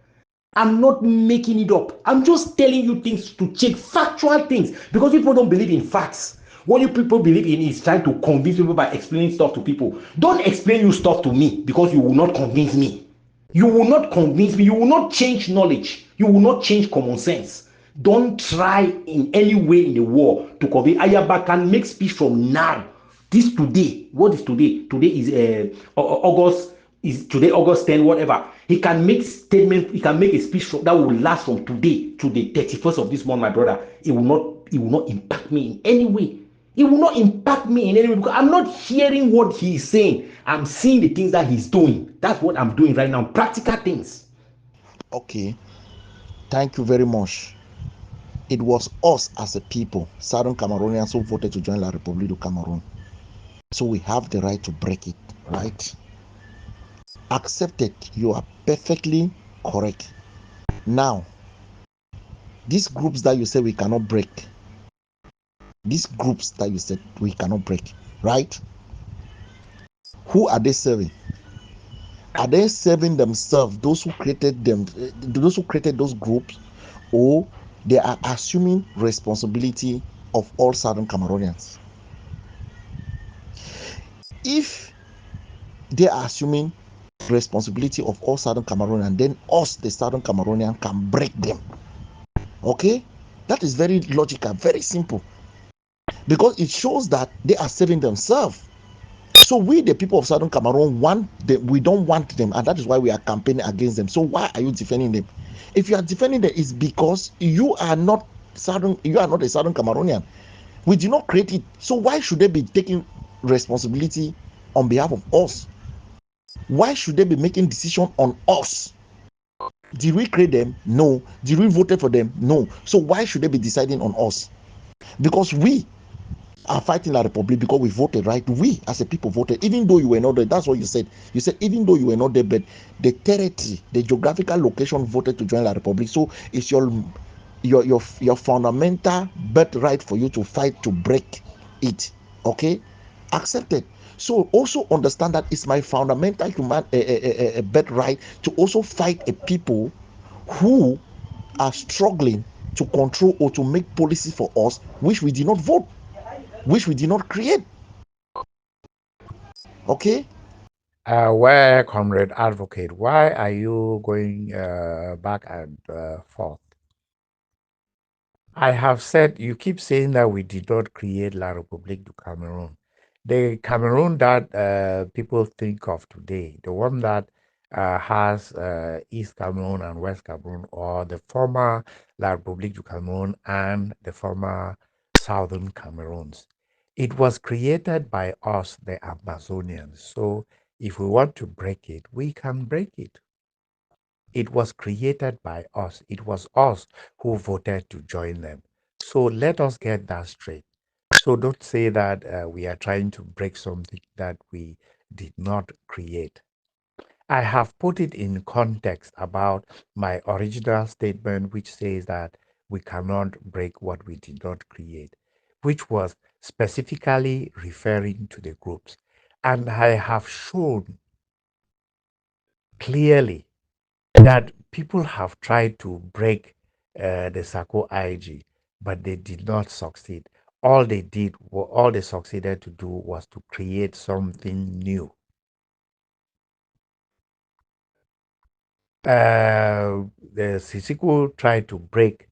I'm not making it up. I'm just telling you things to check factual things because people don't believe in facts. What you people believe in is trying to convince people by explaining stuff to people. Don't explain you stuff to me because you will not convince me. You will not convince me. You will not change knowledge. You will not change common sense. Don't try in any way in the world to convince. Ayaba can make speech from now. This today. What is today? Today is August. Is today August 10, whatever. He can make statement. He can make a speech that will last from today to the 31st of this month, my brother. It will not. It will not impact me in any way. It will not impact me in any way because I'm not hearing what he is saying. I'm seeing the things that he's doing. That's what I'm doing right now. Practical things. Okay, thank you very much. It was us as a people, Southern Cameroonians, who voted to join La République du Cameroon. So we have the right to break it, right? Accept it. You are perfectly correct. Now, these groups that you say we cannot break, these groups that you said we cannot break, right? Who are they serving? Are they serving themselves, those who created them, those who created those groups, or they are assuming responsibility of all Southern Cameroonians? If they are assuming responsibility of all Southern Cameroonians, then us, the Southern Cameroonian, can break them. Okay? That is very logical, very simple. Because it shows that they are saving themselves. So we, the people of Southern Cameroon, we don't want them, and that is why we are campaigning against them. So why are you defending them? If you are defending them, it's because you are not a Southern Cameroonian. We did not create it. So why should they be taking responsibility on behalf of us? Why should they be making decision on us? Did we create them? No. Did we vote for them? No. So why should they be deciding on us? Because we are fighting La Republic because we voted, right? We as a people voted, even though you were not there. That's what you said. You said even though you were not there, but the territory, the geographical location voted to join La Republic. So it's your fundamental birthright for you to fight to break it. Okay, accept it. So also understand that it's my fundamental human birthright to also fight a people who are struggling to control or to make policy for us, which we did not vote, which we did not create. Okay? Where, Comrade Advocate, why are you going back and forth? I have said, you keep saying that we did not create La République du Cameroon. The Cameroon that people think of today, the one that has East Cameroon and West Cameroon, or the former La République du Cameroon and the former Southern Cameroons, it was created by us, the Ambazonians. So if we want to break it, we can break it. It was created by us. It was us who voted to join them. So let us get that straight. So don't say that we are trying to break something that we did not create. I have put it in context about my original statement, which says that we cannot break what we did not create, which was specifically referring to the groups. And I have shown clearly that people have tried to break the SACO IG, but they did not succeed. All they succeeded to do was to create something new. The Sisiko tried to break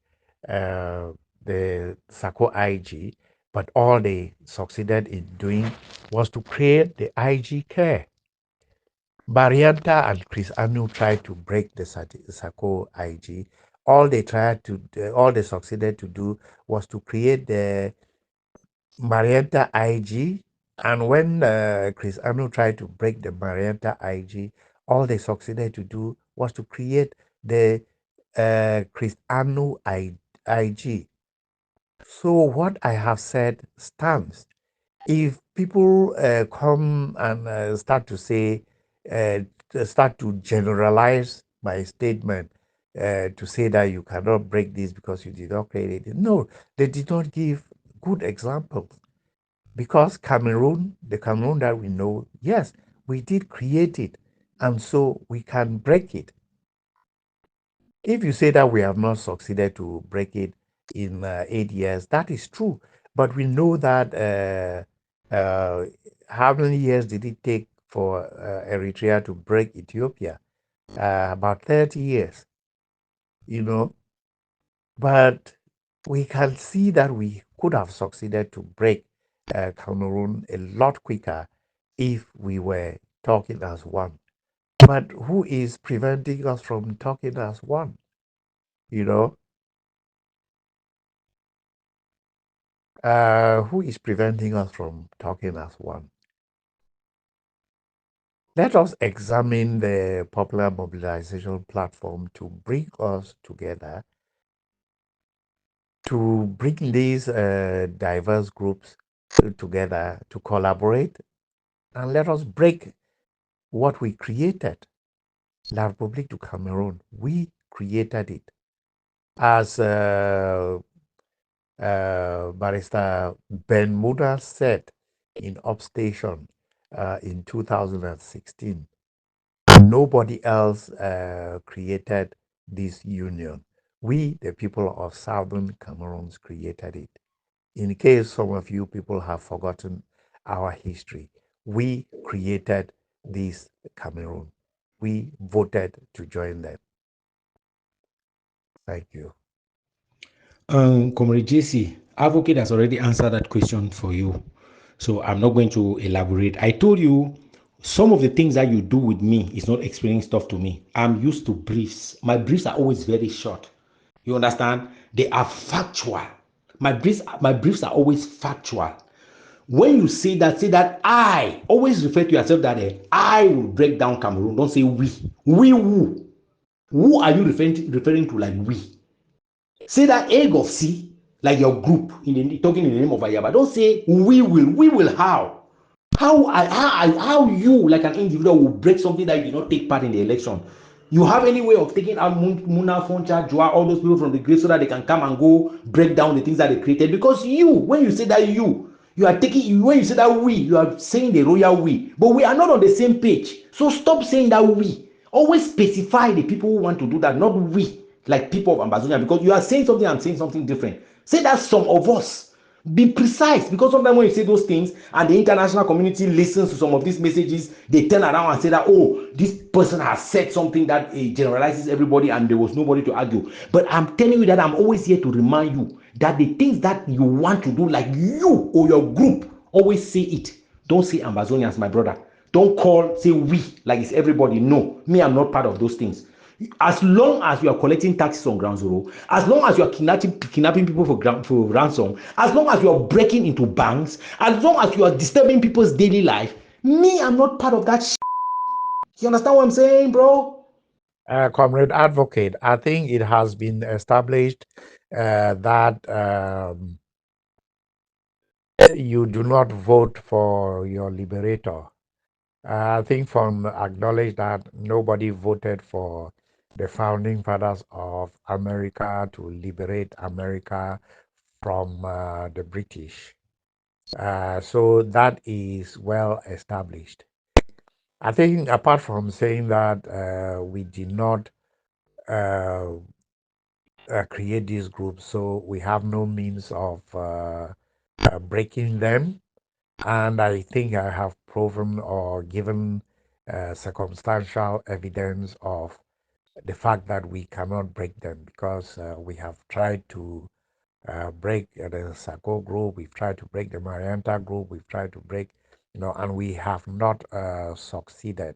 the SACO IG, but all they succeeded in doing was to create the IG care. Marianta and Chris Anu tried to break the SACO IG. All they succeeded to do was to create the Marianta IG. And when Chris Anu tried to break the Marianta IG, all they succeeded to do was to create the Chris Anu IG. So what I have said stands. If people come and start to generalize my statement to say that you cannot break this because you did not create it, no, they did not give good examples. Because the Cameroon that we know, yes, we did create it, and so we can break it. If you say that we have not succeeded to break it in 8 years, that is true. But we know that how many years did it take for Eritrea to break Ethiopia? About 30 years, you know. But we can see that we could have succeeded to break Cameroon a lot quicker if we were talking as one. But who is preventing us from talking as one? You know, who is preventing us from talking as one? Let us examine the popular mobilization platform to bring us together, to bring these diverse groups together to collaborate, and let us break what we created. La République du Cameroon, we created it. As Barrister Ben Muda said in Upstation in 2016, nobody else created this union. We, the people of Southern Cameroons, created it. In case some of you people have forgotten our history, we created this Cameroon. We voted to join them. Thank you. Comrade JC, Advocate has already answered that question for you. So I'm not going to elaborate. I told you some of the things that you do with me is not explaining stuff to me. I'm used to briefs. My briefs are always very short. You understand? They are factual. My briefs are always factual. When you say that I always refer to yourself that I will break down Cameroon. Don't say we. We who? Who are you referring to like we? Say that AGovC, like your group talking in the name of Ayaba. Don't say we will. We will how? How you like an individual will break something that you did not take part in the election? You have any way of taking out Muna, Foncha, Joa, all those people from the grave so that they can come and go break down the things that they created? Because when you say that you are taking, when you say that you are saying the royal we, but we are not on the same page. So stop saying that we. Always specify the people who want to do that, not we, like people of Ambazonia, because you are saying something and saying something different. Say that some of us. Be precise, because sometimes when you say those things and the international community listens to some of these messages, they turn around and say that, oh, this person has said something that generalizes everybody and there was nobody to argue. But I'm telling you that I'm always here to remind you that the things that you want to do, like you or your group, always say it. Don't say Ambazonians, my brother. Don't say we, like it's everybody. No, me, I'm not part of those things. As long as you are collecting taxes on ground zero, as long as you are kidnapping people for ransom, as long as you are breaking into banks, as long as you are disturbing people's daily life, me, I'm not part of that shit. You understand what I'm saying, bro? Comrade Advocate, I think it has been established that you do not vote for your liberator. I think from acknowledge that nobody voted for the founding fathers of America to liberate America from the British. So that is well established. I think apart from saying that we did not create these groups, so we have no means of breaking them. And I think I have proven or given circumstantial evidence of the fact that we cannot break them, because we have tried to break the SACO group, we've tried to break the Marianta group, we've tried to break, and we have not succeeded.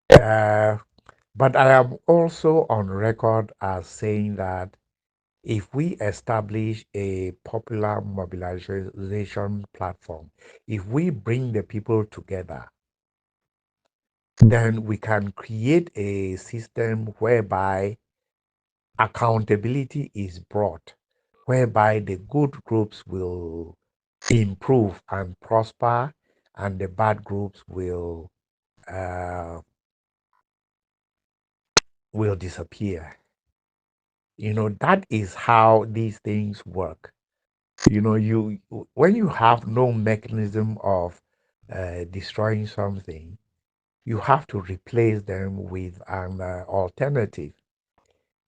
But I am also on record as saying that if we establish a popular mobilization platform, if we bring the people together, then we can create a system whereby accountability is brought, whereby the good groups will improve and prosper, and the bad groups will disappear. That is how these things work. You when you have no mechanism of destroying something, you have to replace them with an alternative.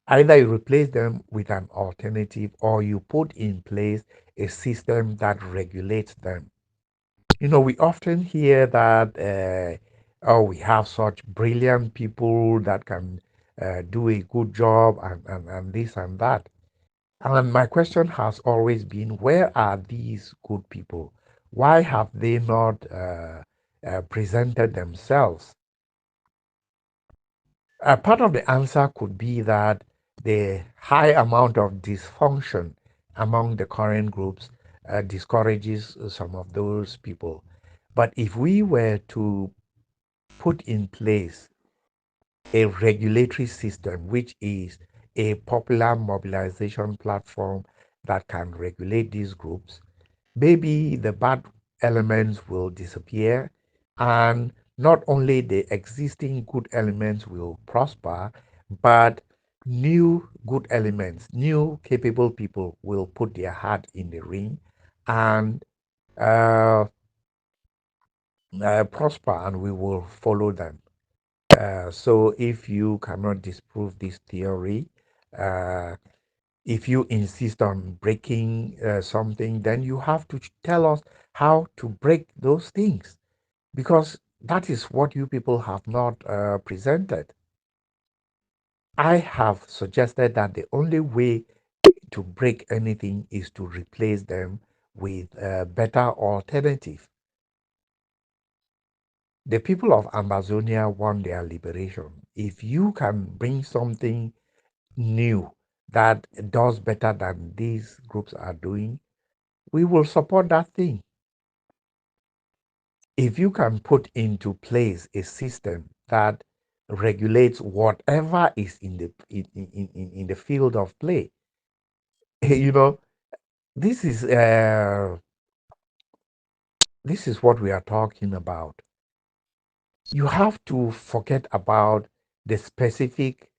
Either you replace them with an alternative, or you put in place a system that regulates them. We often hear that, oh, we have such brilliant people that can do a good job, and this and that. And my question has always been, where are these good people? Why have they not presented themselves? Part of the answer could be that the high amount of dysfunction among the current groups discourages some of those people. But if we were to put in place a regulatory system, which is a popular mobilization platform that can regulate these groups, maybe the bad elements will disappear, and not only the existing good elements will prosper, but new good elements, new capable people will put their hat in the ring and prosper, and we will follow them. So if you cannot disprove this theory, uh, if you insist on breaking something, then you have to tell us how to break those things, because that is what you people have not presented. I have suggested that the only way to break anything is to replace them with a better alternative. The people of Ambazonia want their liberation. If you can bring something new that does better than these groups are doing, we will support that thing. If you can put into place a system that regulates whatever is in the field of play, you know, this is what we are talking about. You have to forget about the specific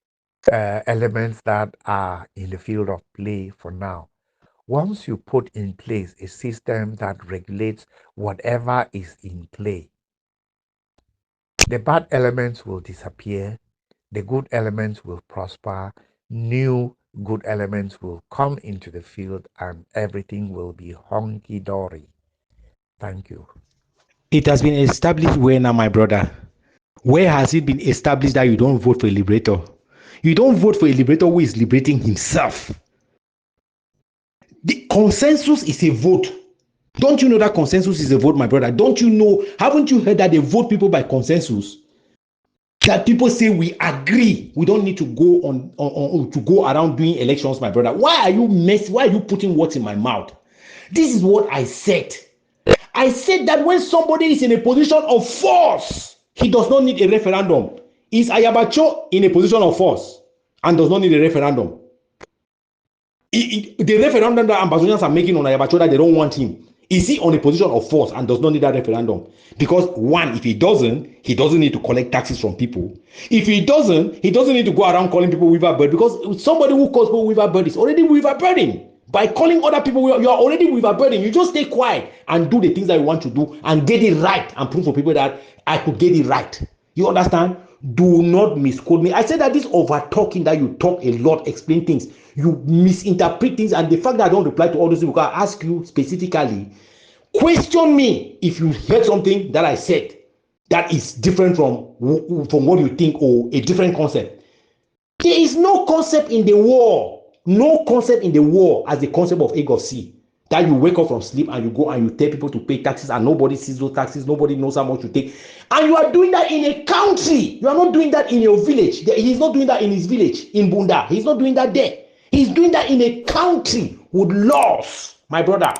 elements that are in the field of play for now. Once you put in place a system that regulates whatever is in play, the bad elements will disappear, the good elements will prosper, new good elements will come into the field, and everything will be honky dory. Thank you. It has been established where now, my brother? Where has it been established that you don't vote for a liberator? You don't vote for a liberator who is liberating himself. The consensus is a vote. Don't you know that consensus is a vote, my brother? Don't you know? Haven't you heard that they vote people by consensus? That people say we agree. We don't need to go on to go around doing elections, my brother. Why are you Why are you putting words in my mouth? This is what I said. I said that when somebody is in a position of force, he does not need a referendum. Is Ayaba Cho in a position of force and does not need a referendum? The referendum that Ambazonians are making on Ayaba Cho that they don't want him Is he on a position of force and does not need that referendum? Because one, if he doesn't need to collect taxes from people. If he doesn't need to go around calling people weaver bird, because somebody who calls people weaver bird is already weaver birding. By calling other people, you are already weaver birding. You just stay quiet and do the things that you want to do and get it right and prove for people that I could get it right. You understand? Do not misquote me. I said that this over talking that you talk a lot, explain things, you misinterpret things, and the fact that I don't reply to all those people, I ask you specifically, question me if you heard something that I said that is different from what you think or a different concept. There is no concept in the war, no concept in the war as the concept of AGovC. That you wake up from sleep and you go and you tell people to pay taxes and nobody sees those taxes, nobody knows how much you take. And you are doing that in a country. You are not doing that in your village. He's not doing that in his village, in Bunda. He's not doing that there. He's doing that in a country with laws, my brother.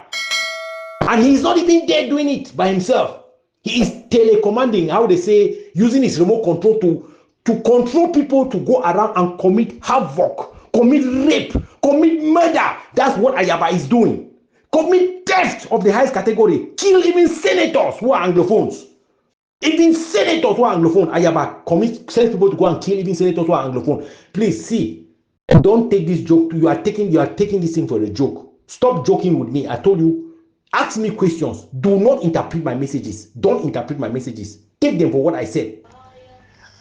And he's not even there doing it by himself. He is telecommanding, how they say, using his remote control to control people to go around and commit havoc, commit rape, commit murder. That's what Ayaba is doing. Commit theft of the highest category. Kill even senators who are Anglophones. Even senators who are Anglophone. Ayaba sends people to go and kill even senators who are Anglophone. Please see, don't take this joke. You are taking this thing for a joke. Stop joking with me. I told you, ask me questions. Do not interpret my messages. Don't interpret my messages. Take them for what I said.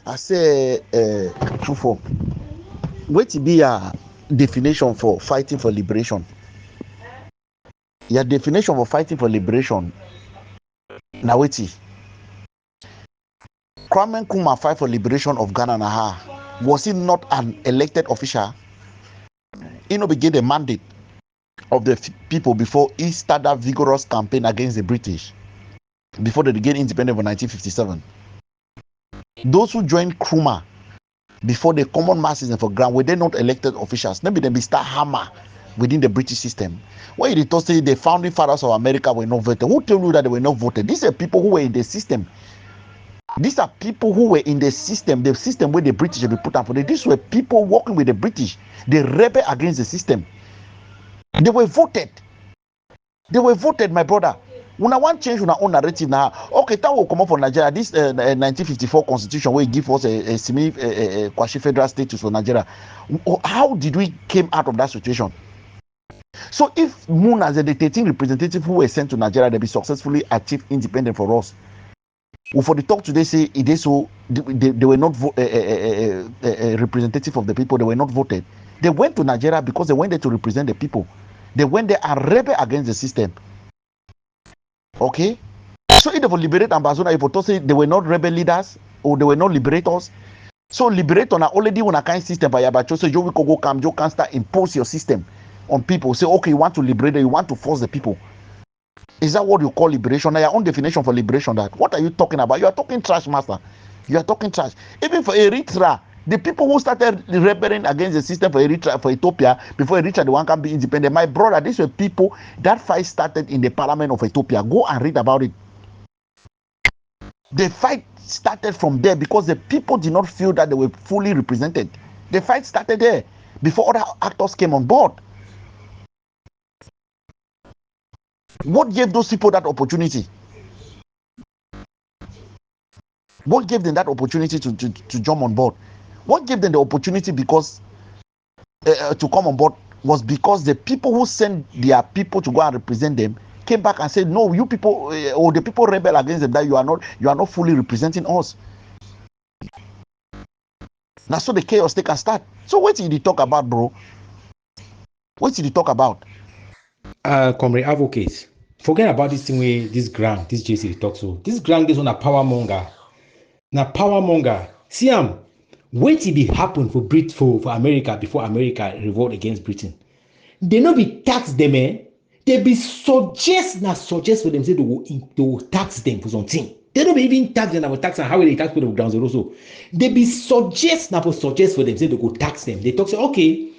I say, Chufo, what to be a definition for fighting for liberation? Your definition for fighting for liberation. Now wait. Kwame Nkrumah fight for liberation of Ghana Naha. Was he not an elected official? He no began the mandate of the people before he started a vigorous campaign against the British before they gained independence in 1957. Those who joined Nkrumah before the common masses and for ground were they not elected officials? Maybe they be start hammer within the British system. When you talk say the founding fathers of America were not voted, who told you that they were not voted? These are people who were in the system. These are people who were in the system where the British had been put up for. These were people working with the British. They rebel against the system. They were voted. They were voted, my brother. When I want to change our own narrative now, okay, that will come up for Nigeria. This 1954 constitution will give us a quasi-federal status for Nigeria. How did we came out of that situation? So if Moon as a dictating representative who were sent to Nigeria, they be successfully achieved independence for us. Well, for the talk today, say it is so they were not representative of the people. They were not voted. They went to Nigeria because they went there to represent the people. They went there and rebel against the system. Okay, so if they will liberate Ambazonia, if they say they were not rebel leaders or they were not liberators, so liberator now already when a kind system by Ayaba Cho, so you will go come, you can start impose your system on people. Say okay, you want to liberate them, you want to force the people. Is that what you call liberation? Now your own definition for liberation. That what are you talking about? You are talking trash, master. You are talking trash. Even for Eritrea, the people who started rebelling against the system for Eritrea, for Ethiopia, before Eritrea the one can be independent. My brother, these were people that fight started in the parliament of Ethiopia. Go and read about it. The fight started from there because the people did not feel that they were fully represented. The fight started there before other actors came on board. What gave those people that opportunity? What gave them that opportunity to jump on board? What gave them the opportunity because to come on board was because the people who sent their people to go and represent them came back and said, no, you people or the people rebel against them that you are not fully representing us. Now so the chaos they can start. So what did he talk about, bro? What did he talk about? Comrade advocates, forget about this thing where this grant, this JC talks so. This grant is on a power monger. Now power monger. See wait till it happen for America before America revolt against Britain. They not be tax them, They be suggest for them say they will tax them for something. They don't be even tax them about tax and how will they tax people down zero so. They be suggest for them say they go tax them. They talk say okay.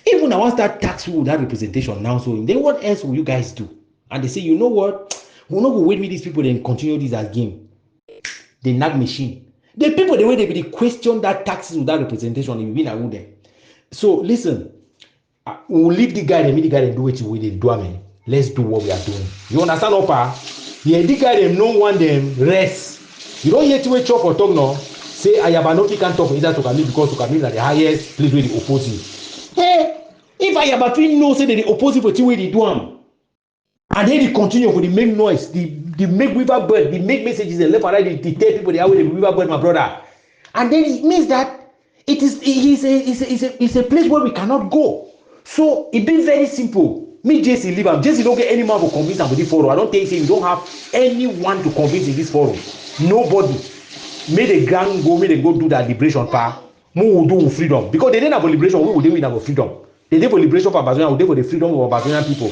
Even I want that tax with that representation now, so then what else will you guys do? And they say, you know what? We're not going to wait with these people and continue this as game. The nag machine. The people, the way they question that taxes with that representation, it will be like them. So listen, we'll leave the guy and do what you will do, man. let's do what we are doing. You understand, Opa? The Eddie guy them no want them rest. You don't hear to chop or talk now. Say Ayaba no can't talk inside SOCAMIF because SOCAMIF are the highest place where they oppose him. Hey, if Ayaba Cho know say that they oppose him for the way they do him, and then they continue for the make noise, the make weaver bird, the make messages and left and right, they tell people they are with the weaver bird, my brother. And then it means that it's a place where we cannot go. So it be very simple. Me JC leave am. JC don't get any man to convince am for this forum. I don't think you don't have anyone to convince in this forum. Nobody. May the gang go, may they go do that liberation part. More will do with freedom. Because they didn't have a liberation, we will do with our freedom. They did for liberation for Ambazonia, we did for the freedom of Ambazonian people.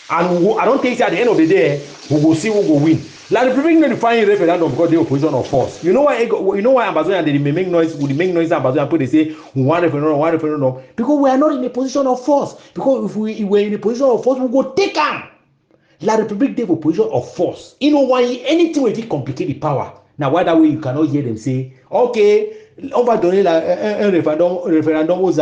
And I don't think at the end of the day, we will see who will win. Like the people going to find referendum because they opposition of force. You know why Ambazonia they may make noise, would make noise Ambazonia people they say we want referendum, because we are not in a position of force. Because if we were in a position of force, we go take them. La Republic they for position of force. You know why anything will complicate the power. Now why that way you cannot hear them say, okay, on va donner un référendum aux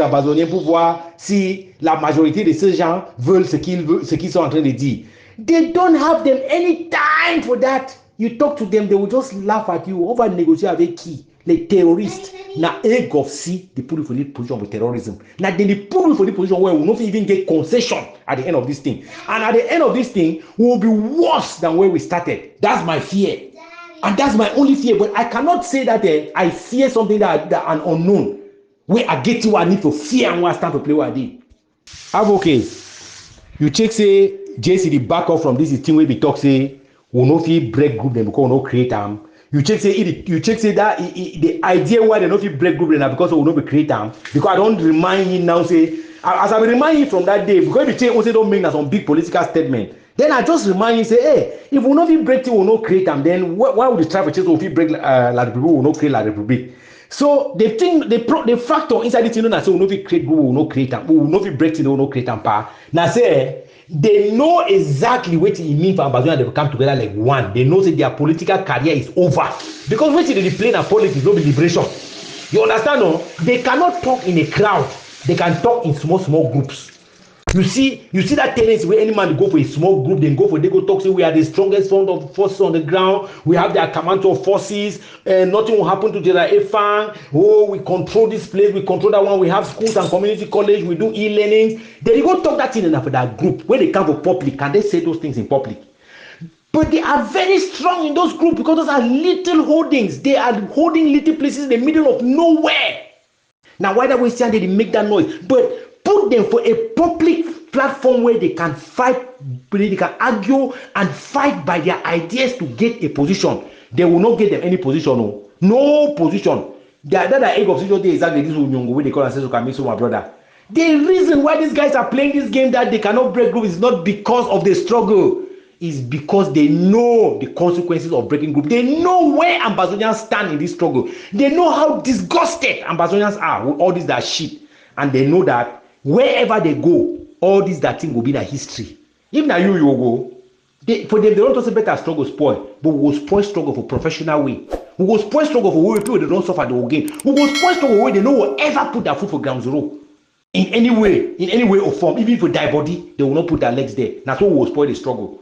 Ambazoniens pour voir si la majorité de ces gens veulent ce qu'ils sont en train de dire. They don't have them any time for that. You talk to them, they will just laugh at you. On va négocier avec qui? Les terroristes. Na AGovC, they put it for the position of terrorism. Now they put it for the position where we will not even get concession at the end of this thing. And at the end of this thing, we will be worse than where we started. That's my fear. And that's my only fear. But I cannot say that I fear something that an unknown. Where I get to, I need to fear and I start to play what I did. Okay. You check say JC the back off from this thing where we talk say we no fit break group them because we no create them. You check say that the idea why they no fit break group them because we no be create them. Because I don't remind him now say as I remind him from that day because if you say don't make that some big political statement. Then I just remind him say hey if we no fit break thing we no create them then why would the traffic chase we fit break La Republic we no create La Republic. So the thing, the factor inside the thing, I say we no fit create group, we will not create them. We will not fit break thing, we will not create them. Now say they know exactly what it means for Ambazonia. They will come together like one. They know that their political career is over because when they play in politics, no be liberation. You understand? No, they cannot talk in a crowd. They can talk in small groups. You see that tendency where any man go for a small group, they go talk, say we are the strongest front of forces on the ground, we have their command of forces, nothing will happen to General Efang, we control this place, we control that one, we have schools and community college, we do e-learning. They go talk that thing enough for that group. When they come for public, can they say those things in public? But they are very strong in those groups because those are little holdings. They are holding little places in the middle of nowhere. Now, why that we stand there, they make that noise? But put them for a public platform where they can fight, they can argue and fight by their ideas to get a position. They will not get them any position. No position. That AGovC is exactly this way they call and say SOCAMIF, so my brother. The reason why these guys are playing this game that they cannot break group is not because of the struggle. Is because they know the consequences of breaking group. They know where Ambazonians stand in this struggle. They know how disgusted Ambazonians are with all this that shit. And they know that wherever they go, all this that thing will be their history. If now you go, for them, they don't say better struggle spoil, but we will spoil struggle for professional way. We will spoil struggle for where people they don't suffer the whole game. We will spoil struggle where they know will ever put their foot for ground zero. In any way or form, even if they die body, they will not put their legs there. That's what we will spoil the struggle.